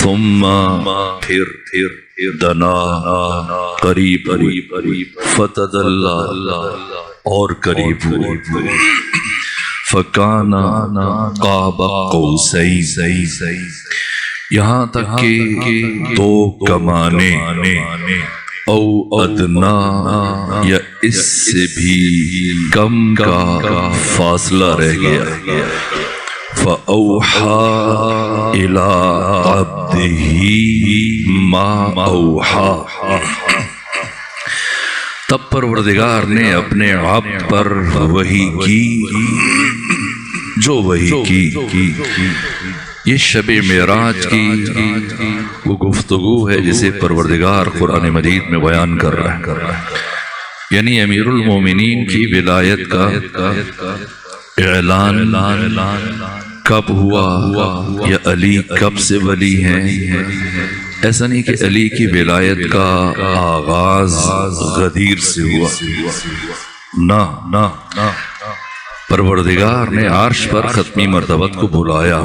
ثم پھر دنا قریب فتدلی اور قریب ہوئے فکان قاب قوسین یہاں تک کہ دو کمانے او ادنا یا اس سے بھی کم کا فاصلہ رہ گیا فَأَوْحَا إِلَىٰ عَبْدِهِ مَا أَوْحَا تب پروردگار نے اپنے عبد پر وحی کی جو وحی کی. یہ شب معراج کی وہ گفتگو ہے جسے پروردگار قرآن مجید میں بیان کر رہا ہے. یعنی امیر المومنین کی ولایت کا اعلان کب ہوا یا علی کب سے ولی ہیں. ایسا نہیں کہ علی کی ولایت کا آغاز غدیر سے ہوا، نہ پروردگار نے عرش پر ختمی مرتبت کو بلایا.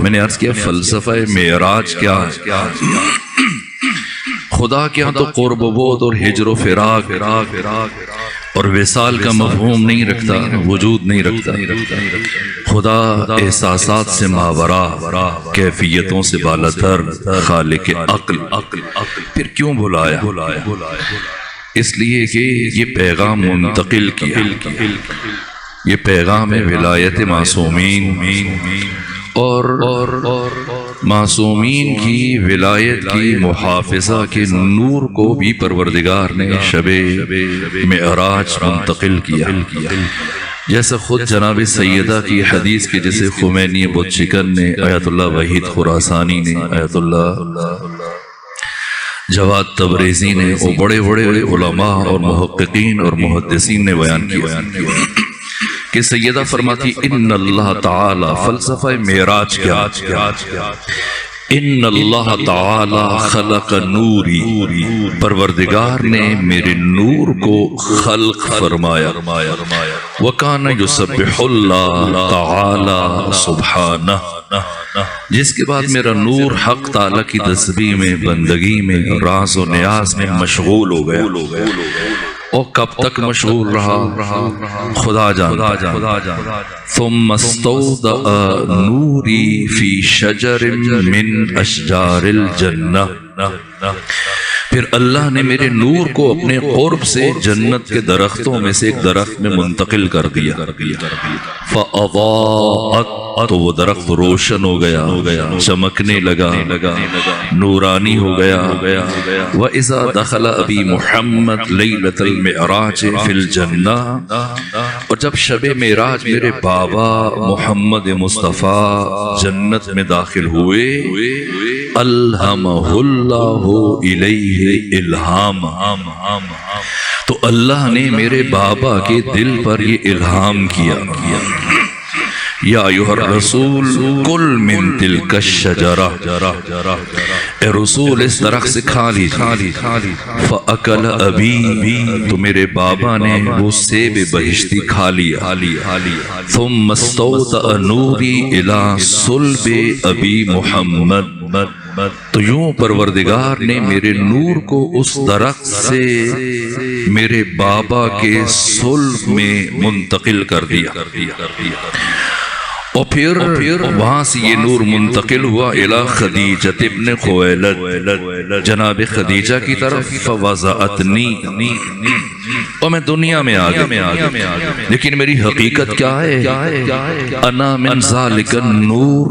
میں نے عرض کیا فلسفہ معراج کیا ہے. خدا کے ہاں تو قرب و بعد اور ہجر و فراق اور وصال کا مفہوم نہیں رکھتا، وجود نہیں رکھتا. خدا احساسات سے ماورا، کیفیتوں سے بالاتر، خالق عقل. پھر کیوں بلایا؟ اس لیے کہ یہ پیغام منتقل کیا. یہ پیغام ولایت معصومین اور معصومین کی ولایت کی محافظہ کے نور کو بھی پروردگار نے شب معراج منتقل کیا. جیسا خود جناب سیدہ کی حدیث کے جسے خمینی بت شکن نے، آیت اللہ وحید خراسانی نے، آیت اللہ جواد تبریزی نے اور بڑے بڑے علماء اور محققین اور محدثین نے بیان کیا کہ سیدہ فرماتی ان اللہ تعالی، فلسفہ معراج کیا؟ ان اللہ تعالی خلق نوری، پروردگار نے میرے نور کو خلق فرمایا. وَكَانَ يُسَبِّحُ اللَّهَ تَعَالَى سُبْحَانَهُ، جس کے بعد میرا نور حق تعالی کی تسبیح میں، بندگی میں، راز و نیاز میں مشغول ہو گیا. اور کب تک مشغول رہا خدا جان. ثم استودع نوری فی شجر من اشجار الجنہ، پھر اللہ نے میرے نور کو اپنے قرب سے جنت کے درختوں میں سے ایک درخت میں منتقل کر دیا. فَأَضَاءَتْ، تو وہ درخت روشن ہو گیا، چمکنے لگا، نورانی ہو گیا. وَإِذَا دَخَلَ أَبِي مُحَمَّدْ لَيْلَةَ الْمِعْرَاجِ فِي الْجَنَّةِ، اور جب شب معراج میرے بابا محمد مصطفیٰ جنت میں داخل ہوئے، الہمہ اللہ الیہ الہام، تو اللہ نے میرے بابا کے دل پر یہ الہام کیا. یا ایھا الرسول کل من تلک الشجرہ، اے رسول اس درخت سے کھا لیجیے. فاکل ابی، تو میرے بابا نے وہ سیب بہشتی کھا لیا. ثم استودع نوری الی صلب ابی محمد، تو یوں پروردگار نے میرے نور کو اس درخت سے میرے بابا کے صلب میں منتقل کر دیا. اور پھر وہاں سے یہ نور منتقل ہوا الی خدیجہ ابن خویلد، جناب خدیجہ کی طرف. فوضعتنی، اور میں دنیا میں آ گیا، لیکن میری حقیقت کیا ہے؟ انا من ذالک النور،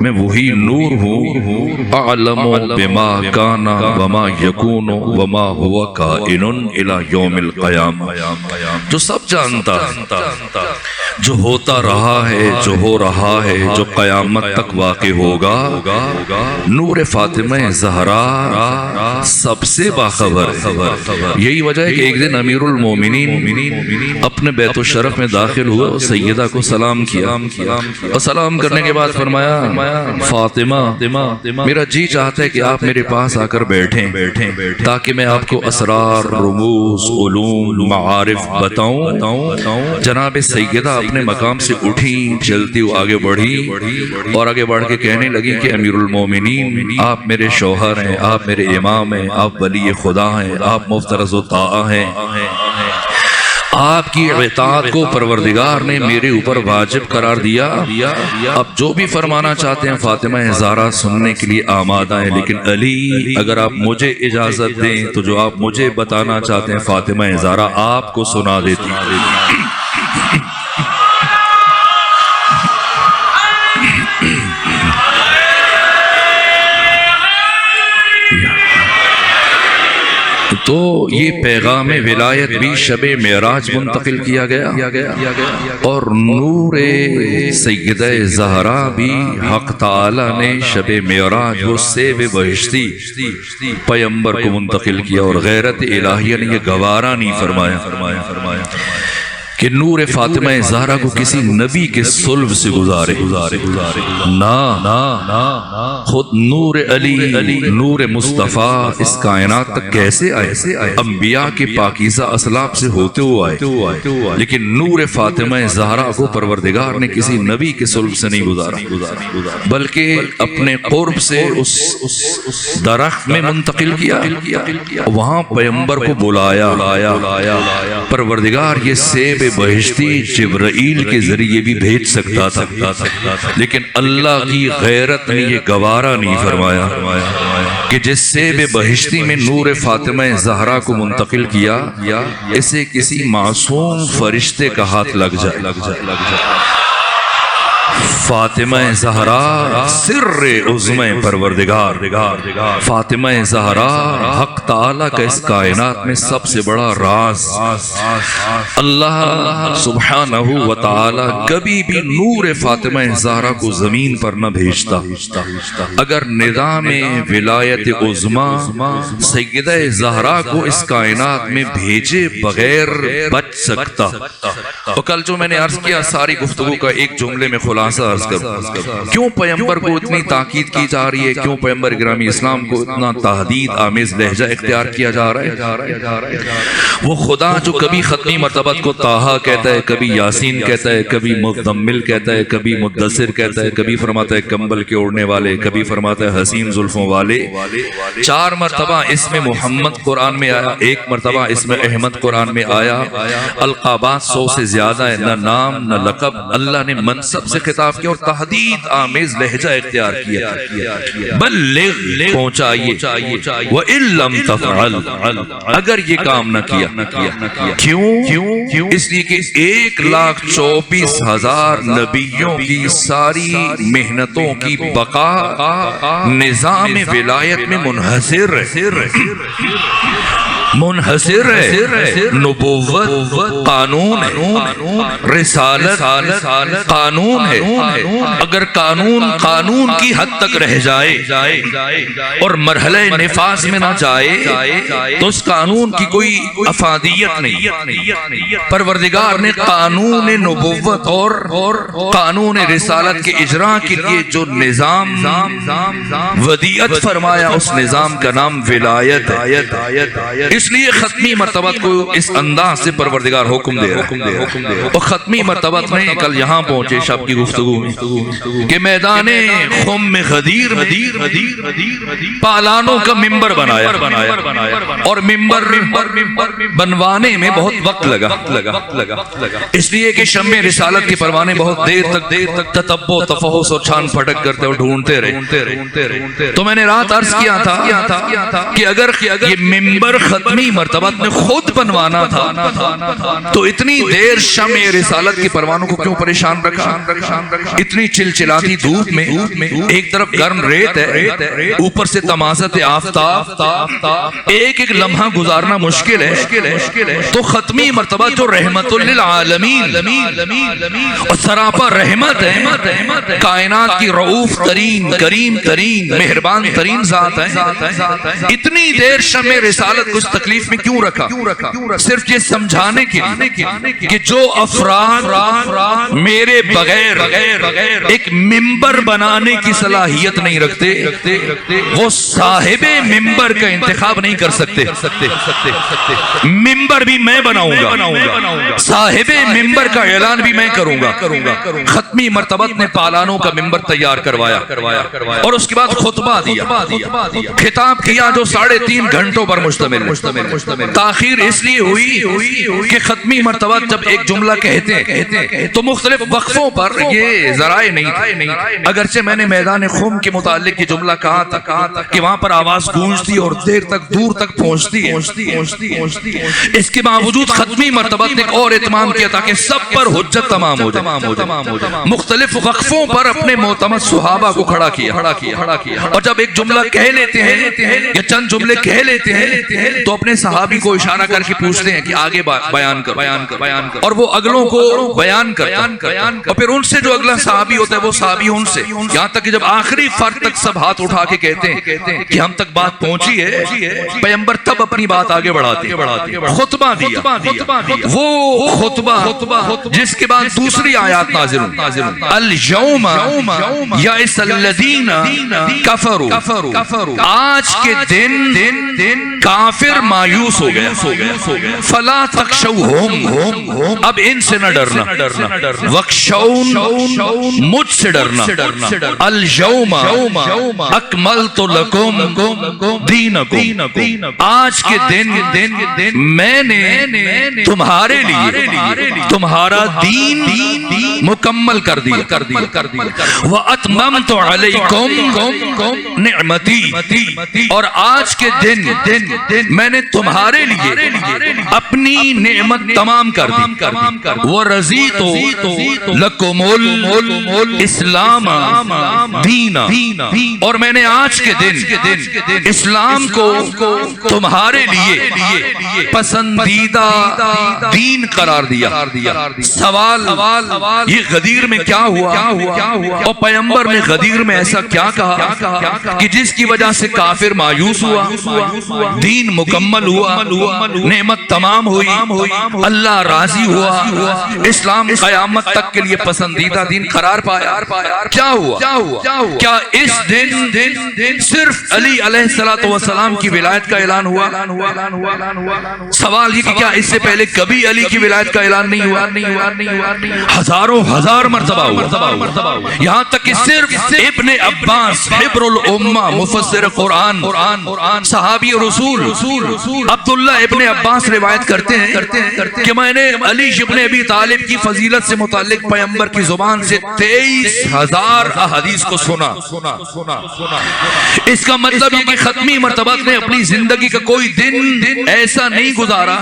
میں وہی نور ہوں. اعلم بما کان وما یکون وما هو کائن الی یوم القیامہ، جو سب جانتا ہے، جو ہوتا رہا ہے، جو ہو رہا ہے، جو قیامت تک واقع ہوگا. نور فاطمہ زہرا سب سے باخبر ہے. یہی وجہ ہے کہ ایک دن امیر المومنین اپنے بیت الشرف میں داخل ہوا، سیدہ کو سلام کیا، اور سلام کرنے کے بعد فرمایا فاطمہ میرا جی چاہتا ہے کہ آپ میرے پاس آ کر بیٹھیں تاکہ میں آپ کو اسرار، رموز، علوم، معارف بتاؤں. جناب سیدہ اپنے مقام سے اٹھی، چلتی ہوئی آگے بڑھی اور آگے بڑھ کے کہنے لگی کہ امیر المومنین، آپ میرے شوہر ہیں، آپ میرے امام ہیں، آپ ولی خدا ہیں، آپ مفترض و طاعہ ہیں، آپ کی اطاعت کو پروردگار نے میرے اوپر واجب قرار دیا، اب جو بھی فرمانا چاہتے ہیں فاطمہ زہرا سننے کے لیے آمادہ ہیں، لیکن علی اگر آپ مجھے اجازت دیں تو جو آپ مجھے بتانا چاہتے ہیں فاطمہ زہرا آپ کو سنا دیتی۔ تو یہ پیغام ولایت بھی شب معراج منتقل کیا گیا اور نور سیدہ زہرا بھی حق تعالی نے شب معراج وہ سیب بہشتی پیغمبر کو منتقل کیا، اور غیرت الہیہ نے یہ گوارا نہیں فرمایا کہ نور فاطمہ زہرا کو کسی نبی کے صلب سے گزارے، خود نور علی، نور مصطفیٰ اس کائنات تک کیسے آئے؟ انبیاء کے پاکیزہ اسلاف سے ہوتے ہوئے آئے، لیکن نور فاطمہ زہرا کو پروردگار نے کسی نبی کے صلب سے نہیں گزارا، بلکہ اپنے قرب سے اس درخت میں منتقل کیا، وہاں پیغمبر کو بلایا۔ پروردگار یہ سیب بہشتی جبرائیل کے ذریعے بھی بھیج سکتا تھا، لیکن اللہ کی غیرت نے یہ گوارا نہیں فرمایا کہ جس سیب بہشتی میں نور فاطمہ زہرا کو منتقل کیا اسے کسی معصوم فرشتے کا ہاتھ لگ جائے۔ فاطمہ زہرا سر عظم پروردگار، فاطمہ زہرا حق تعالی کا اس کائنات میں سب سے بڑا راز۔ اللہ سبحانہ و تعالی کبھی بھی نور فاطمہ زہرا کو زمین پر نہ بھیجتا اگر نظام ولایت عظمی سیدہ زہرا کو اس کائنات میں بھیجے بغیر بچ سکتا۔ تو کل جو میں نے عرض کیا ساری گفتگو کا ایک جملے میں خلاصہ عرض کروں، کیوں پیغمبر کو اتنی تاکید کی جا رہی ہے، کیوں پیغمبر گرامی اسلام کو اتنا تحدید آمیز لہجہ اختیار کیا جا رہا ہے؟ وہ خدا جو کبھی ختمی مرتبت کو طٰہٰ کہتا ہے، کبھی یاسین کہتا ہے، کبھی مزمل کہتا ہے، کبھی مدثر کہتا ہے، کبھی فرماتا ہے کمبل کے اوڑھنے والے، کبھی فرماتا ہے حسین زلفوں والے، 4 مرتبہ اس میں محمد قرآن میں آیا، 1 مرتبہ اس میں احمد قرآن میں آیا، القابات 100 سے زیادہ ہے، نہ نام نہ لقب، اللہ نے منصب سے خطاب کیا اور تحدید آمیز لہجہ اختیار کیا، بلغ پہنچائیے، وَإِن لَمْ تَفْعَلْ اگر یہ کام نہ کیا، کیوں؟ اس لیے کہ 1,24,000 نبیوں کی ساری محنتوں کی بقا نظام ولایت میں منحصر ہے، نبوت قانون ہے، رسالت قانون ہے، اگر قانون کی حد تک رہ جائے اور مرحلہ نفاذ میں نہ جائے تو اس قانون کی کوئی افادیت نہیں۔ پروردگار نے قانون نبوت اور قانون رسالت کے اجرا کے لیے جو نظام ودیعت فرمایا اس نظام کا نام ولایت ہے۔ اس لیے ختمی مرتبت کو اس انداز سے پروردگار حکم دے رہا، اور ختمی مرتبت میں کل یہاں پہنچے شب کی گفتگو کہ میدان خم غدیر پالانوں کا ممبر بنایا، اور ممبر بنوانے میں بہت وقت لگا، اس لیے کہ شمع رسالت کے پروانے بہت دیر تک تتبع تفحص اور چھان پھٹک کرتے اور ڈھونڈتے رہے۔ تو میں نے رات عرض کیا تھا کہ اگر یہ ممبر ختمی مرتبت میں خود بنوانا تھا تو اتنی دیر شمع رسالت کے پروانوں کو کیوں پریشان رکھا؟ اتنی چلچلاتی دھوپ میں ایک طرف گرم ریت ہے، اوپر سے تمازت آفتاب، ایک لمحہ گزارنا مشکل ہے، تو ختمی مرتبہ جو رحمت للعالمین اور سراپا رحمت ہے، کائنات کی رؤوف ترین، کریم ترین، مہربان ترین ذات ہے، اتنی دیر شمع رسالت کو تکلیف میں کیوں رکھا؟ صرف یہ سمجھانے کے لیے کہ جو افراد میرے بغیر ایک ممبر بنانے کی صلاحیت نہیں رکھتے وہ صاحب ممبر کا انتخاب نہیں کر سکتے. ممبر بھی میں بناؤں گا, صاحب ممبر کا اعلان بھی میں کروں گا. ختمی مرتبت نے پالانوں کا ممبر تیار کروایا اور اس کے بعد خطبہ دیا, خطاب کیا جو 3.5 گھنٹوں پر مشتمل. تاخیر اس لیے ہوئی کہ ختمی مرتبہ جب ایک جملہ کہتے تو مختلف وقفوں پر یہ ذرائع نہیں. اگرچہ میں نے میدان خم کے متعلق یہ جملہ کہا تھا کہ وہاں پر آواز گونجتی اور دور تک پہنچتی ہے. اس کے باوجود ختمی مرتبہ نے ایک اور اہتمام کیا تاکہ سب پر حجت تمام ہو جائے. مختلف وقفوں پر اپنے معتمد صحابہ کو کھڑا کیا اور جب ایک جملہ کہہ لیتے ہیں یا چند جملے کہہ لیتے ہیں تو اپنے صحابی کو اشارہ کر کے پوچھتے ہیں کہ آگے بیان کر اور وہ اگلوں کو بیان اور پھر ان سے جو اگلا صحابی ہوتا ہے وہ صحابی ان سے, یہاں تک کہ جب آخری فرد تک سب ہاتھ اٹھا کے کہتے ہیں کہ ہم تک بات پہنچی ہے, پیغمبر تب اپنی بات آگے بڑھاتے. خطبہ دیا, وہ خطبہ جس کے بعد دوسری آیات نازل ہوئی. اليوم یئس الذین کفروا, آج کے دن کافر مایوس ہو گیا. فلا تخشوہم, اب ان سے نہ ڈرنا. وخشون, مجھ سے ڈرنا. اليوم اکملت لکم دینکم, آج کے دن میں نے تمہارے لیے تمہارا دین مکمل کر دیا. وَأَتْمَمْتُ عَلَيْكُمْ نِعْمَتِي, اور آج کے دن میں نے تمہارے لیے اپنی نعمت تمام کر دی. وَرَزِيتُ لَكُمُ الْإِسْلَامَ دِينًا, اور میں نے آج کے دن اسلام کو تمہارے لیے پسندیدہ دین قرار دیا. سوال یہ غدیر میں کیا ہوا اور پیغمبر نے غدیر میں ایسا کیا کہا کہ جس کی وجہ سے کافر مایوس ہوا, دین مکمل ہوا, نعمت تمام ہوئی, اللہ راضی ہوا, اسلام قیامت تک کے لیے پسندیدہ دین قرار پایا. کیا ہوا؟ کیا اس دن صرف علی علیہ السلام کی ولایت کا اعلان ہوا؟ سوال یہ کہ کیا اس سے پہلے کبھی علی کی ولایت کا اعلان نہیں ہوا؟ ہزار مرتبہ ہوا. یہاں تک کہ صرف ابن عباس حبر الامہ مفسر قرآن صحابی رسول عبداللہ ابن عباس روایت کرتے ہیں کہ میں نے علی ابن ابی طالب کی فضیلت سے متعلق پیغمبر کی زبان سے 23,000 احادیث کو سنا. اس کا مطلب یہ کہ ختمی مرتبہ نے اپنی زندگی کا کوئی دن ایسا نہیں گزارا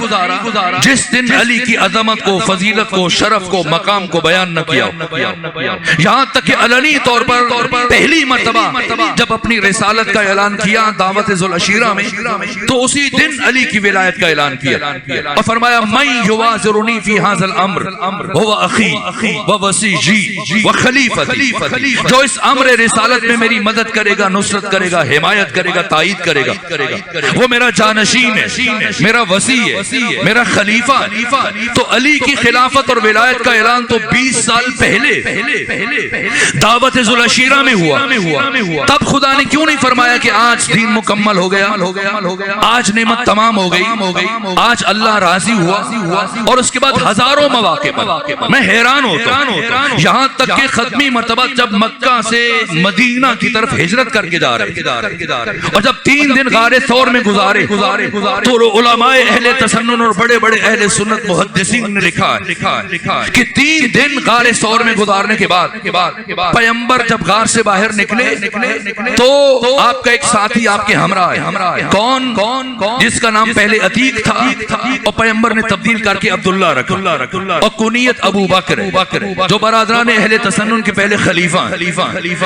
جس دن علی کی عظمت کو, فضیلت کو, شرف کو, مقام کو بیان نہ کیا. یہاں تک کہ علنی طور پر پہلی مرتبہ جب اپنی رسالت کا اعلان کیا دعوت ذوالعشیرہ میں تو اسی دن علی کی ولایت کا اعلان کیا اور فرمایا من یوازرنی فی ھذا الامر هو اخی ووصیجی وخلیفتی, جو اس امر رسالت میں میری مدد کرے گا, نصرت کرے گا, حمایت کرے گا, تائید کرے گا, وہ میرا جانشین ہے, میرا وصی ہے, میرا خلیفہ. تو علی کی خلافت اور ولایت کا اعلان تو 20 سال پہلے دعوت ذوالعشیرہ میں ہوا. تب خدا نے کیوں نہیں فرمایا کہ آج دین مکمل ہو گیا, آج نعمت تمام ہو گئی, آج اللہ راضی ہوا, اور اس کے بعد ہزاروں مواقع پر میں حیران ہوتا ہوں. یہاں تک کہ ختمی مرتبہ جب مکہ سے مدینہ کی طرف ہجرت کر کے جا رہے اور جب 3 دن غار ثور میں گزارے تو علماء اہل تسنن اور بڑے اہل سنت محدثین نے لکھا ہے کہ 3 دن غار ثور میں گزارنے کے بعد پیغمبر جب غار سے باہر نکلے تو آپ کا ایک ساتھی آپ کے ہمراہ ہے. کون؟ جس کا نام پہلے عتیق تھا اور پیغمبر نے تبدیل کر کے عبداللہ رکھا اور کنیت ابو بکر جو برادران اہل تسنن کے پہلے خلیفہ.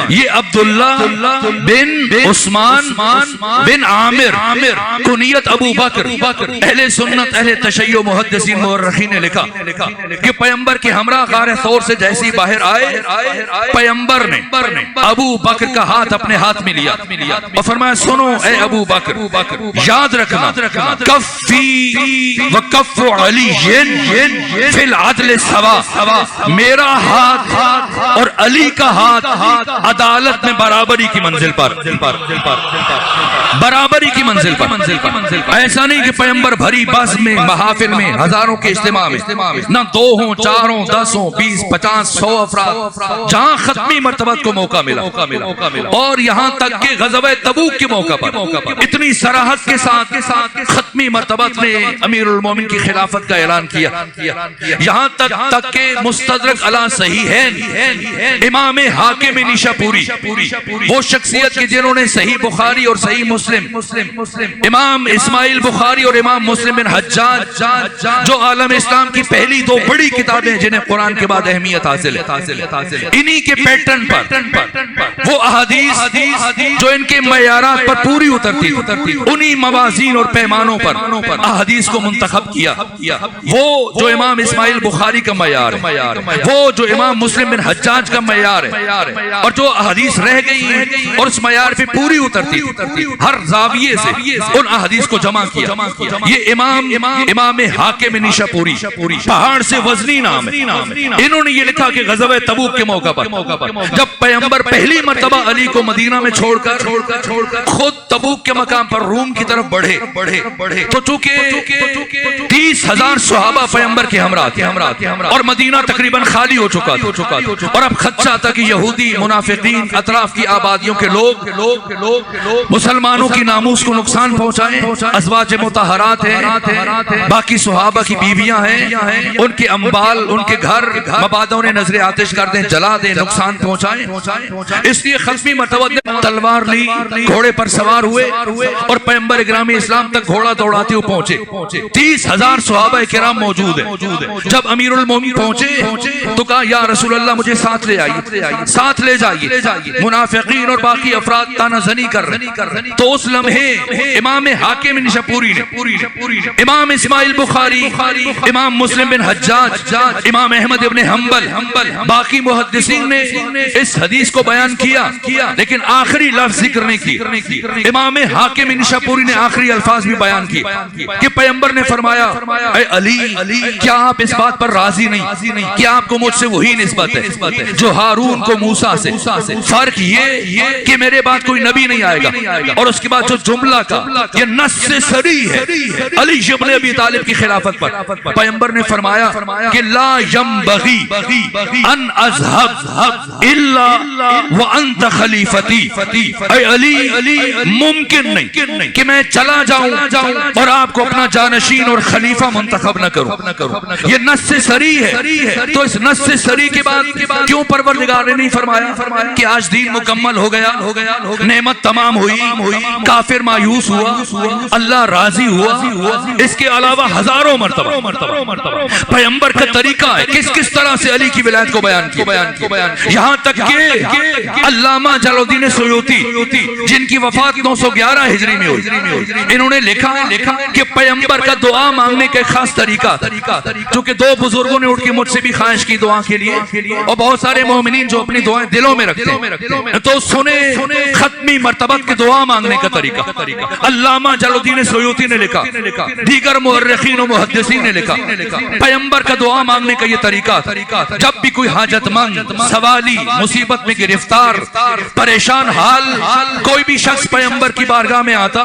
یہ عبداللہ بن عثمان بن عامر کنیت ابو بکر. اہل سنت اہل تشیع محدثین مورخین نے لکھا کہ پیغمبر کے ہمراہ غار ثور سے جیسے ہی باہر آئے پیغمبر نے ابو بکر کا ہاتھ اپنے ہاتھ میں لیا اور فرمایا سنو اے ابو بکر, یاد رکھنا رکھنا کفی و کف علی فی العدل سوا، میرا ہاتھ اور علی کا ہاتھ عدالت میں برابری کی منزل پر، برابری کی منزل پر۔ ایسا نہیں کہ پیغمبر بھری بس میں، محافل میں، ہزاروں کے اجتماع میں نہ 2 ہوں، 4 ہوں، 10 ہوں، 20، 50، 100 افراد، جہاں ختمی مرتبت کو موقع ملا، اور یہاں تک کہ غزوہ تبوک کے موقع پر اتنی صراحت کے ساتھ ختمی مرتبت نے امیر المومن کی خلافت کا اعلان کیا، یہاں تک کہ مستدرک علی صحیحین امام حاکم نیشاپوری، وہ شخصیت کے جنہوں نے صحیح بخاری اور صحیح مسلم، امام اسماعیل بخاری اور امام مسلم بن حجاج، جو عالم اسلام کی پہلی 2 بڑی کتابیں جنہیں قرآن کے بعد اہمیت حاصل ہے، انہی کے پیٹرن پر وہ احادیث جو ان کے معیارات پر پوری اترتی، انہی موازین اور پیمانوں پر احادیث کو منتخب کیا۔ وہ جو امام اسماعیل بخاری کا معیار ہے، وہ جو امام مسلم بن حجاج کا معیار ہے، اور جو احادیث رہ گئی ہیں اور اس معیار پہ پوری اترتی، ہر زاویے سے ان احادیث کو جمع کیا۔ یہ امام حاکم نیشاپوری، پہاڑ سے وزنی نام ہے۔ انہوں نے یہ لکھا کہ غزوہ تبوک کے موقع پر جب پیغمبر پہلی مرتبہ علی کو مدینہ میں چھوڑ کر خود تبوک کے مقام پر روم کی طرف بڑھے، تو چونکہ 30,000 صحابہ پیغمبر کے ہمراہ تھے اور مدینہ تقریباً خالی ہو چکا تھا، اور اب خدشہ تھا کہ یہودی منافقین اطراف کی آبادیوں کے لوگ مسلمانوں کی ناموس کو نقصان پہنچائیں، ازواج مطہرات ہیں، باقی صحابہ کی بیویاں ہیں، ان کے اموال، ان کے گھر مبادوں نے نظر آتش کر دیں، جلا دیں، نقصان پہنچائیں۔ اس لیے ختمی مرتبہ نے تلوار لی، گھوڑے پر سوار ہوئے اور پیغمبر گرامی اسلام تک گھوڑا دوڑاتے ہوئے پہنچے۔ 30,000 صحابہ کرام موجود ہیں۔ جب امیر المومنین پہنچے تو کہا یا رسول اللہ مجھے ساتھ لے آئیے، ساتھ لے جائیے۔ منافقین اور باقی افراد تانا زنی کر رہے، تو اس لمحے امام حاکم نیشاپوری نے، امام اسماعیل بخاری، امام مسلم بن حجاج، امام احمد ابن حنبل، باقی محدثین نے اس حدیث کو بیان کیا، لیکن آخری لفظ ذکر نہیں کی۔ امام حاکم نیشاپوری نے آخری الفاظ بھی بیان کی کہ پیغمبر نے فرمایا اے علی، کیا آپ اس بات پر راضی نہیں کہ آپ کو مجھ سے وہی نسبت ہے جو ہارون کو موسیٰ سے؟ فرق یہ کہ میرے بعد کوئی نبی نہیں آئے گا، اور اس کے بعد جو جملہ کا یہ نص سے صریح ہے علی ابن ابی طالب کی خلافت پر۔ پیغمبر نے فرمایا کہ لا ينبغي ان اذهب الا وانت خلیفتی، اے علی ممکن نہیں کہ میں چلا جاؤں اور آپ کو اپنا جانشین اور خلیفہ منتخب نہ کروں۔ یہ نص سے صریح ہے، تو اس نص سے صریح کے بعد کیوں پروردگار نے نہیں فرمایا کہ آج دین مکمل ہو گیا، نعمت تمام ہوئی، کافر مایوس ہوا، اللہ راضی ہوا؟ اس کے علاوہ ہزاروں مرتبہ پیغمبر کا طریقہ ہے کس طرح سے علی کی ولایت کو بیان کیا، یہاں تک کہ علامہ جلال الدین سیوطی جن کی وفات 911 ہجری میں ہوئی، انہوں نے لکھا کہ پیغمبر کا دعا مانگنے کا ایک خاص طریقہ، چونکہ 2 بزرگوں نے اٹھ کے مجھ سے بھی خواہش کی دعا کے لیے، اور بہت سارے مومنین جو اپنی دعائیں دلوں میں رکھتے ہیں، تو سنے ختمی مرتبت کی دعا مانگنے کا طریقہ علامہ جلال الدین سیوطی نے لکھا، دیگر مورخین و محدثین نے لکھا پیغمبر کا دعا مانگنے کا یہ طریقہ جب بھی کوئی حاجت مند، سوالی، مصیبت میں گرفتار، پریشان حال کوئی بھی شخص پیغمبر کی بارگاہ میں آتا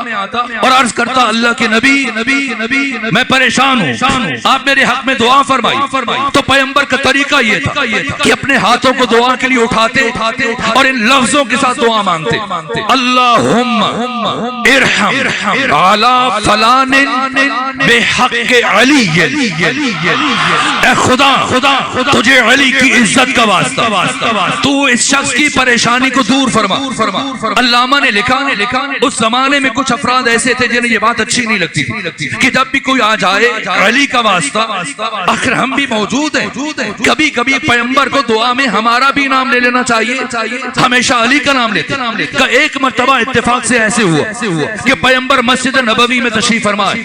اور عرض کرتا اللہ کے نبی میں پریشان ہوں، آپ میرے حق میں دعا فرمائی، تو پیغمبر کا طریقہ یہ تھا کہ اپنے ہاتھوں کو دعا کے لیے اٹھاتے اور ان لفظوں کے ساتھ دعا مانگتے، اللہم ارحم علی فلان بحق علی، اے خدا تجھے علی کی عزت کا واسطہ تو اس شخص کی پریشانی کو دور فرما۔ علامہ نے لکھا اس زمانے میں کچھ افراد ایسے تھے جنہیں یہ بات اچھی نہیں لگتی تھی کہ جب بھی کوئی آ جائے علی کا واسطہ، آخر ہم بھی موجود ہیں، کبھی کبھی پیغمبر کو دعا میں ہمارا بھی نام لے لینا چاہیے، ہمیشہ علی کا نام لیتے۔ ایک مرتبہ اتفاق سے ایسے ہوا کہ پیغمبر مسجد نبوی میں تشریف فرمائے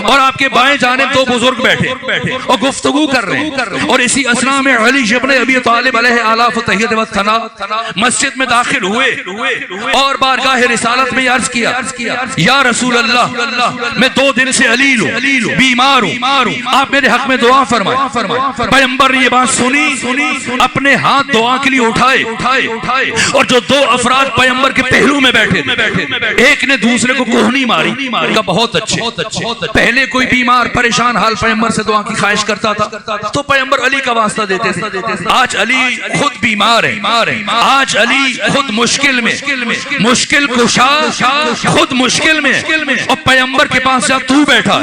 اور آپ کے بائیں جانب 2 بزرگ بیٹھے اور گفتگو کر رہے ہیں، اور اسی اسنا میں علی ابن ابی طالب علیہ آلاف و تحیت و ثنا مسجد میں داخل ہوئے اور بارگاہ رسالت میں عرض کیا یا رسول اللہ میں 2 دن سے علیل ہوں، بیمار ہوں، آپ میرے حق میں دعا فرمائیں۔ پیغمبر نے یہ بات سنی، اپنے ہاتھ دعا کے لیے اٹھائے، اور جو 2 افراد پیغمبر کے پہلو میں بیٹھے تھے، ایک نے دوسرے کو کوہنی ماری، کہا بہت اچھے۔ پہلے کوئی بیمار پریشان حال پیغمبر سے دعا کی خواہش کرتا تھا تو پیغمبر علی کا واسطہ دیتے تھے۔ آج علی خود بیمار ہے، آج علی خود مشکل میں، مشکل کشا خود مشکل میں، اور پیغمبر کے پاس جب تو بیٹھا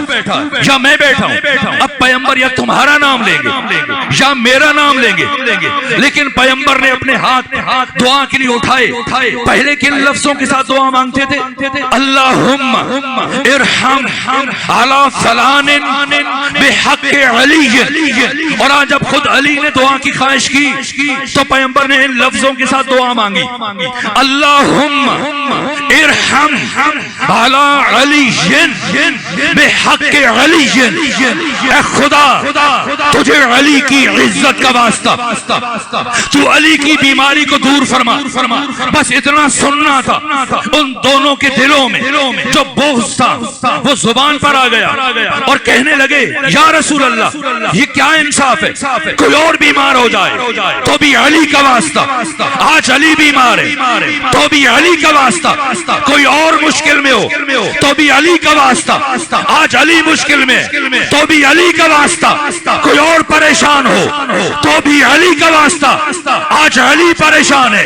یا میں بیٹھا ہوں، اب پیغمبر یا تمہارا نام لیں گے یا میرا نام لیں گے، لیکن پیغمبر نے اپنے ہاتھ دعا کے لیے اٹھائے۔ پہلے کن لفظوں کے ساتھ دعا مانگتے تھے؟ اللہم ارحم علی فلان بحق علی، اور آج جب خود علی نے دعا کی خواہش کی تو پیغمبر نے ان لفظوں کے ساتھ دعا مانگی، اللہم ارحم علی علی بحق علی، اے خدا تجھے علی کی عزت کا واسطہ تو علی کی بیماری کو دور فرما۔ بس اتنا سننا تھا، ان دونوں کے دلوں میں جو بغض تھا وہ زبان پر آ گیا اور کہنے لگے یا رسول اللہ یہ کیا انصاف ہے، کوئی اور بیمار ہو جائے تو بھی علی کا واسطہ، آج علی بیمار ہے تو بھی علی کا واسطہ، کوئی اور مشکل میں ہو تو بھی علی کا واسطہ، آج علی مشکل میں تو بھی علی کا واسطہ، کوئی اور پریشان ہو تو بھی علی کا واسطہ، آج علی پریشان ہے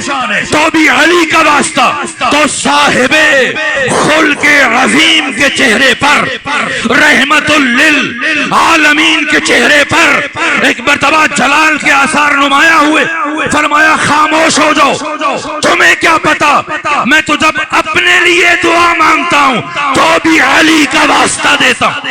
تو بھی علی کا واسطہ۔ تو صاحب خلق عظیم کے چہرے پر، رحمت للعالمین کے چہرے پر ایک مرتبہ جلال کے آثار نمایاں ہوئے، فرمایا خاموش ہو جاؤ، تمہیں کیا پتا میں تو جب اپنے لیے دعا مانگتا ہوں تو بھی علی کا واسطہ دیتا ہوں۔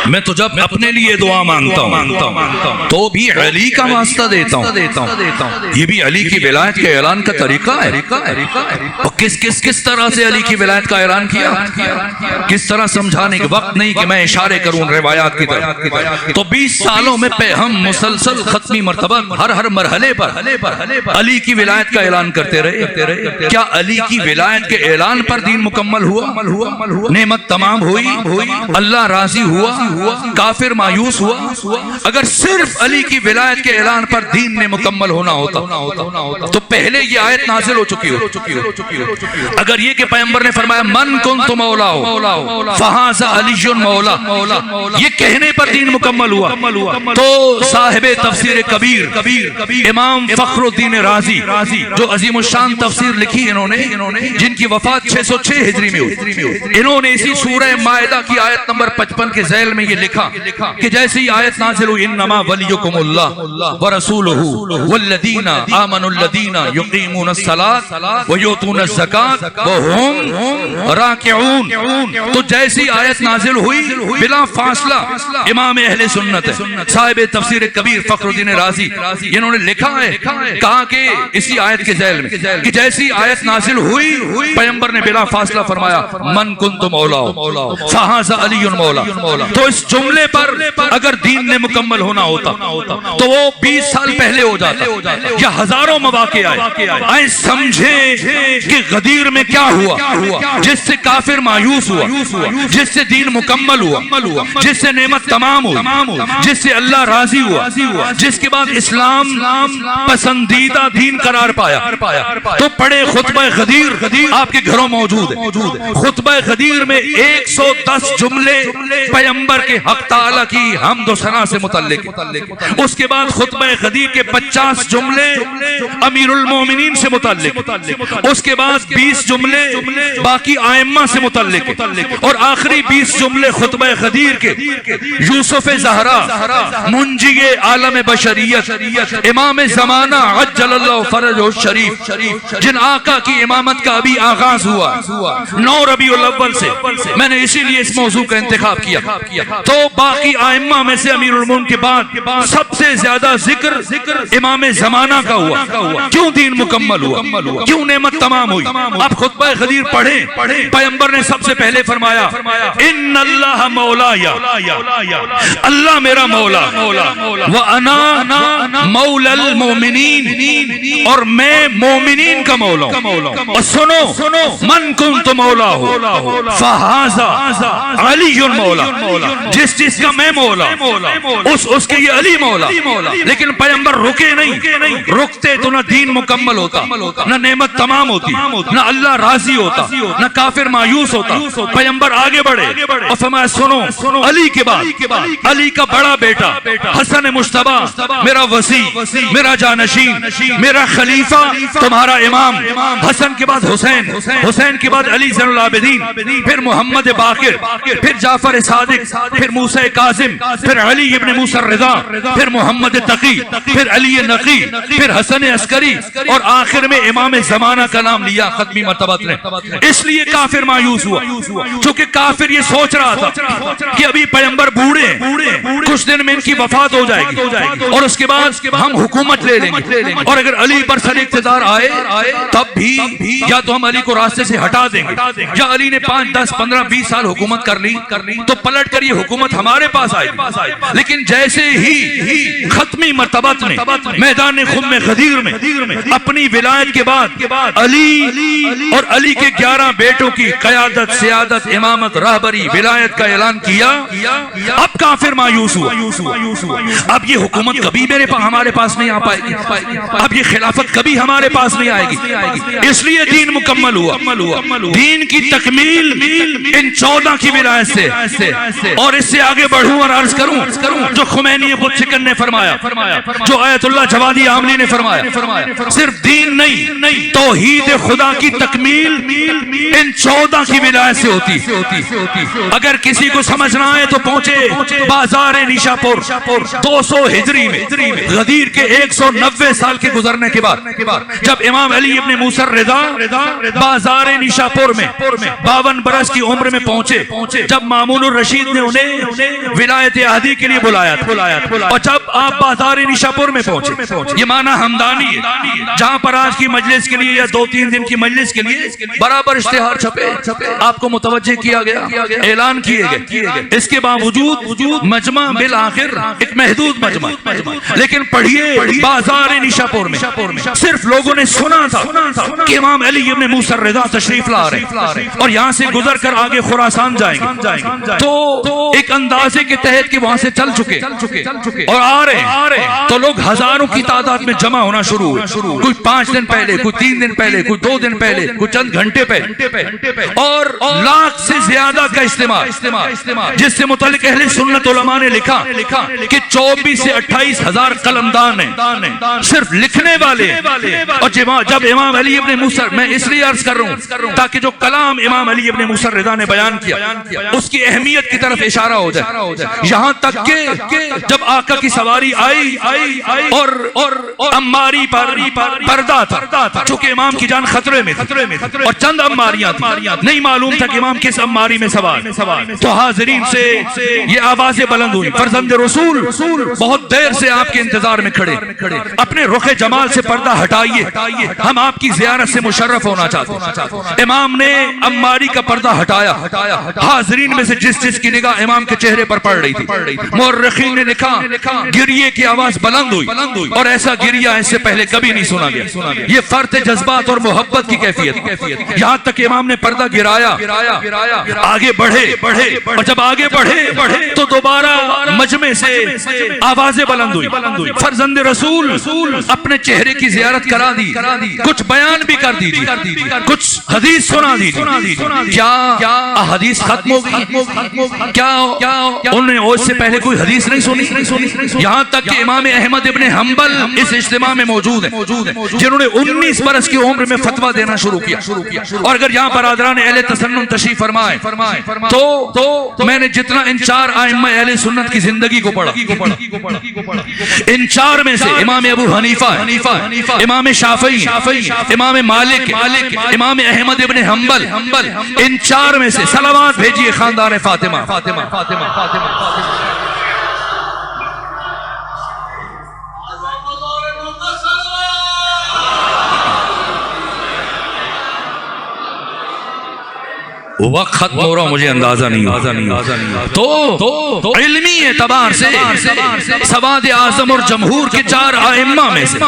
میں تو جب اپنے لیے دعا مانگتا ہوں تو بھی علی کا واسطہ دیتا ہوں۔ یہ بھی علی کی ولایت کے اعلان کا طریقہ ہے۔ اور کس طرح سے علی کی ولایت کا اعلان کیا، کس طرح سمجھانے کے وقت نہیں کہ میں اشارے کروں روایات کی طرف۔ تو 20 سالوں میں ہم مسلسل ختمی مرتبہ ہر مرحلے پر علی کی ولایت کا اعلان کرتے رہے۔ کیا علی کی ولایت کے اعلان پر دین مکمل ہوا؟ نعمت تمام ہوئی؟ اللہ راضی ہوا؟ کافر مایوس ہوا؟ اگر صرف علی کی ولایت کے اعلان پر دین نے مکمل ہونا ہوتا تو پہلے یہ آیت نازل ہو چکی ہو۔ اگر یہ کہ پیغمبر نے فرمایا من کنت مولا فہذا علی مولا، یہ کہنے پر دین مکمل ہوا تو صاحب تفسیر کبیر امام فخر الدین رازی جو عظیم الشان تفسیر لکھی انہوں نے، جن کی وفات 606 ہجری میں ہوئی، انہوں نے اسی سورہ مائدہ کی آیت نمبر 55 کے ذیل میں یہ لکھا کہ جیسے ہی آیت نازل ہوئی انما ولیکم اللہ ورسولہ والذین آمنوا الذین یقیمون الصلاۃ ویؤتون الزکاۃ وہم راکعون، تو جیسی آیت نازل ہوئی بلا فاصلہ امام اہل سنت صاحب تفسیر کبیر فخر الدین رازی انہوں نے لکھا ہے، کہا کہ اسی آیت کے ذیل میں کہ جیسی آیت نازل ہوئی پیغمبر نے بلا فاصلہ فرمایا من کنت مولا فہذا علی مولا۔ تو اس جملے پر اگر دین نے مکمل ہونا ہوتا تو وہ 20 سال پہلے ہو جاتا، یا ہزاروں مواقع آئے سمجھیں کہ غدیر میں کیا ہوا جس سے کافر مایوس ہوا، جس سے دین مکمل ہوا، جس سے نعمت تمام ہوئی، جس سے اللہ راضی ہوا، جس کے بعد اسلام پسندیدہ دین قرار پایا۔ تو پڑھے خطبہ غدیر آپ کے گھروں موجود ہے۔ خطبہ غدیر میں 110 جملے پیغمبر کے حق تعالیٰ کی حمد و ثنا سے متعلق، اس کے بعد خطبہ غدیر کے 50 جملے امیر المومنین سے متعلق، اس کے بعد 20 جملے باقی ائمہ سے متعلق، اور آخری 20 جملے خطبہ غدیر کے یوسف زہرا منجی عالم بشریت امام زمانہ عجل اللہ فرجہ الشریف، جن آقا کی امامت کا ابھی آغاز ہوا 9 ربیع الاول سے۔ میں نے اسی لیے اس موضوع کا انتخاب کیا تو باقی ائمہ میں سے امیر المومنین کے بعد سب سے زیادہ ذکر امام زمانہ کا ہوا. کیوں دین مکمل ہوا, کیوں نعمت تمام ہوئی؟ اب خطبہ غدیر پڑھیں, پیغمبر نے سب سے پہلے فرمایا ان اللہ مولایا, اللہ میرا مولا, وانا مولا المؤمنین, اور میں مومنین کا مولا ہوں. اور سنو من کنت مولا ہوں فہذا علی مولا, جس چیز کا میں مولا اس کے یہ علی مولا. لیکن پیغمبر رکے نہیں, رکتے تو نہ دین مکمل ہوتا, نہ نعمت تمام ہوتی, نہ اللہ راضی ہوتا, نہ کافر مایوس ہوتا. پیغمبر آگے بڑھے اور فرمایا سنو علی کے بعد علی کا بڑا بیٹا حسن مجتبی, میرا وصی, میرا جانشین, میرا خلیفہ, تمہارا امام. حسن کے بعد حسین, حسین کے بعد علی زین العابدین, پھر محمد باقر, پھر جعفر صادق, پھر موسیٰ کاظم, پھر علی ابن موسیٰ الرضا, پھر محمد تقی, پھر علی نقی, پھر حسن عسکری, اور آخر میں امام زمانہ کا نام لیا ختمی مرتبہ نے. اس لیے کافر مایوس ہوا, چونکہ کافر یہ سوچ رہا تھا کہ ابھی پیغمبر بوڑھے, کچھ دن میں ان کی وفات ہو جائے گی اور اس کے بعد ہم حکومت لے لیں گے, اور اگر علی پر سر اقتدار آئے تب بھی یا تو ہم علی کو راستے سے ہٹا دیں گے, یا علی نے 5, 10, 15, 20 سال حکومت کر لی تو پلٹ کر یہ حکومت ہمارے پاس آئے گی. لیکن جیسے ہی ختمی مرتبت نے میدان خم غدیر میں اپنی ولایت کے بعد علی اور علی کے 11 بیٹوں کی قیادت, سیادت, امامت, رہبری, ولایت کا اعلان کیا, اب کافر مایوس ہوا. اب یہ حکومت کبھی ہمارے پاس نہیں آ پائے گی, اب یہ خلافت کبھی ہمارے پاس نہیں آئے گی. اس لیے دین مکمل ہوا. دین کی تکمیل ان 14 کی ولایت سے. اور اس سے آگے بڑھوں اور عرض کروں جو خمینی خود سکن نے فرمایا, جو آیت اللہ جوادی عاملی نے فرمایا, صرف دین نہیں توحید خدا کی تکمیل ان 14 کی ولایت سے ہوتی. اگر کسی کو سمجھنا ہے تو پہنچے بازار نیشا پور 200 ہجری میں غدیر کے 190 سال کے گزرنے کے بعد جب امام علی ابن موسیٰ الرضا بازار نیشا پور میں 52 برس کی عمر میں پہنچے, جب مامون الرشید نے انہیں ولایت احدی کے لیے بلایا, اور جب آپ بازار نیشا پور میں پہنچے, یہ معنی ہمدانی ہے, جہاں پر آج کی مجلس کے لیے یا 2-3 دن کی مجلس کے لیے برابر اشتہار چھپے, آپ کو متوجہ کیا گیا, اعلان کیے گئے. اس کے باوجود مجمع بالآخر ایک محدود مجمع, لیکن پڑھیے بازار نیشا پور میں صرف لوگوں نے سنا تھا کہ امام علی ابن موسیٰ الرضا تشریف لا رہے اور یہاں سے گزر کر آگے خراسان جائیں گے, تو ایک اندازے کے تحت کہ وہاں سے چل چکے اور آ رہے, تو لوگ ہزاروں کی تعداد میں جمع ہونا شروع ہوئے. کوئی 5 دن پہلے, کوئی 3 دن پہلے, کوئی 2 دن پہلے, کوئی چند گھنٹے پہلے, اور لاکھ سے زیادہ کا اجتماع, جس سے متعلق اہل سنت علماء نے لکھا کہ 24 سے 28 ہزار قلمدان ہیں صرف لکھنے والے. اور جب امام علی ابن موسیٰ, میں اس لیے عرض کر رہا ہوں تاکہ جو کلام امام علی ابن موسیٰ الرضا نے بیان کیا اس کی اہمیت کی طرف اشارہ ہو جائے. یہاں تک کہ جب آقا کی سواری آئی اور اماری پر پردہ تھا, چونکہ امام کی جان خطرے میں تھی اور چند اماریاں تھیں, نہیں معلوم تھا کہ امام کس اماری میں سوار, تو حاضرین سے یہ آوازیں بلند ہوئی, فرزند رسول بہت دیر سے آپ کے انتظار میں کھڑے, اپنے رخ جمال سے پردہ ہٹائیے, ہم آپ کی زیارت سے مشرف ہونا چاہتے ہیں. امام نے اماری کا پردہ ہٹایا. حاضرین میں سے جس کی نگاہ امام کے چہرے پر پڑ رہی تھی, مورخین نے لکھا گریے کی آواز بلند ہوئی, اور ایسا گریہ اس سے پہلے کبھی نہیں سنا گیا. یہ فرط جذبات اور محبت کی کیفیت. یہاں تک امام نے پردہ گرایا, آگے بڑھے, اور جب آگے بڑھے تو دوبارہ مجمع سے آوازیں بلند ہوئی, فرزند رسول اپنے چہرے کی زیارت کرا دی, کچھ بیان بھی کر دیجیے, کچھ حدیث سنا دیجیے. کیا حدیث ختم ہو گئی؟ کیا انہوں نے اس سے پہلے کوئی حدیث نہیں سنی؟ یہاں تک کہ امام احمد ابن حنبل اس اجتماع میں موجود ہیں جنہوں نے 19 برس کی عمر میں فتویٰ دینا شروع کیا. اور اگر یہاں برادران اہل تسنن تشریف فرمائے تو میں نے جتنا ان 4 ائمہ اہل سنت کی زندگی کو پڑھا, ان 4 میں سے امام ابو حنیفہ, امام شافعی, امام مالک, امام احمد ابن حنبل, ان 4 میں سے صلوات بھیجیے خاندان فاطمہ, وقت ختم ہو رہا مجھے اندازہ نہیں تو علمی اعتبار سے سواد اعظم اور جمہور کے 4 ائمہ میں سے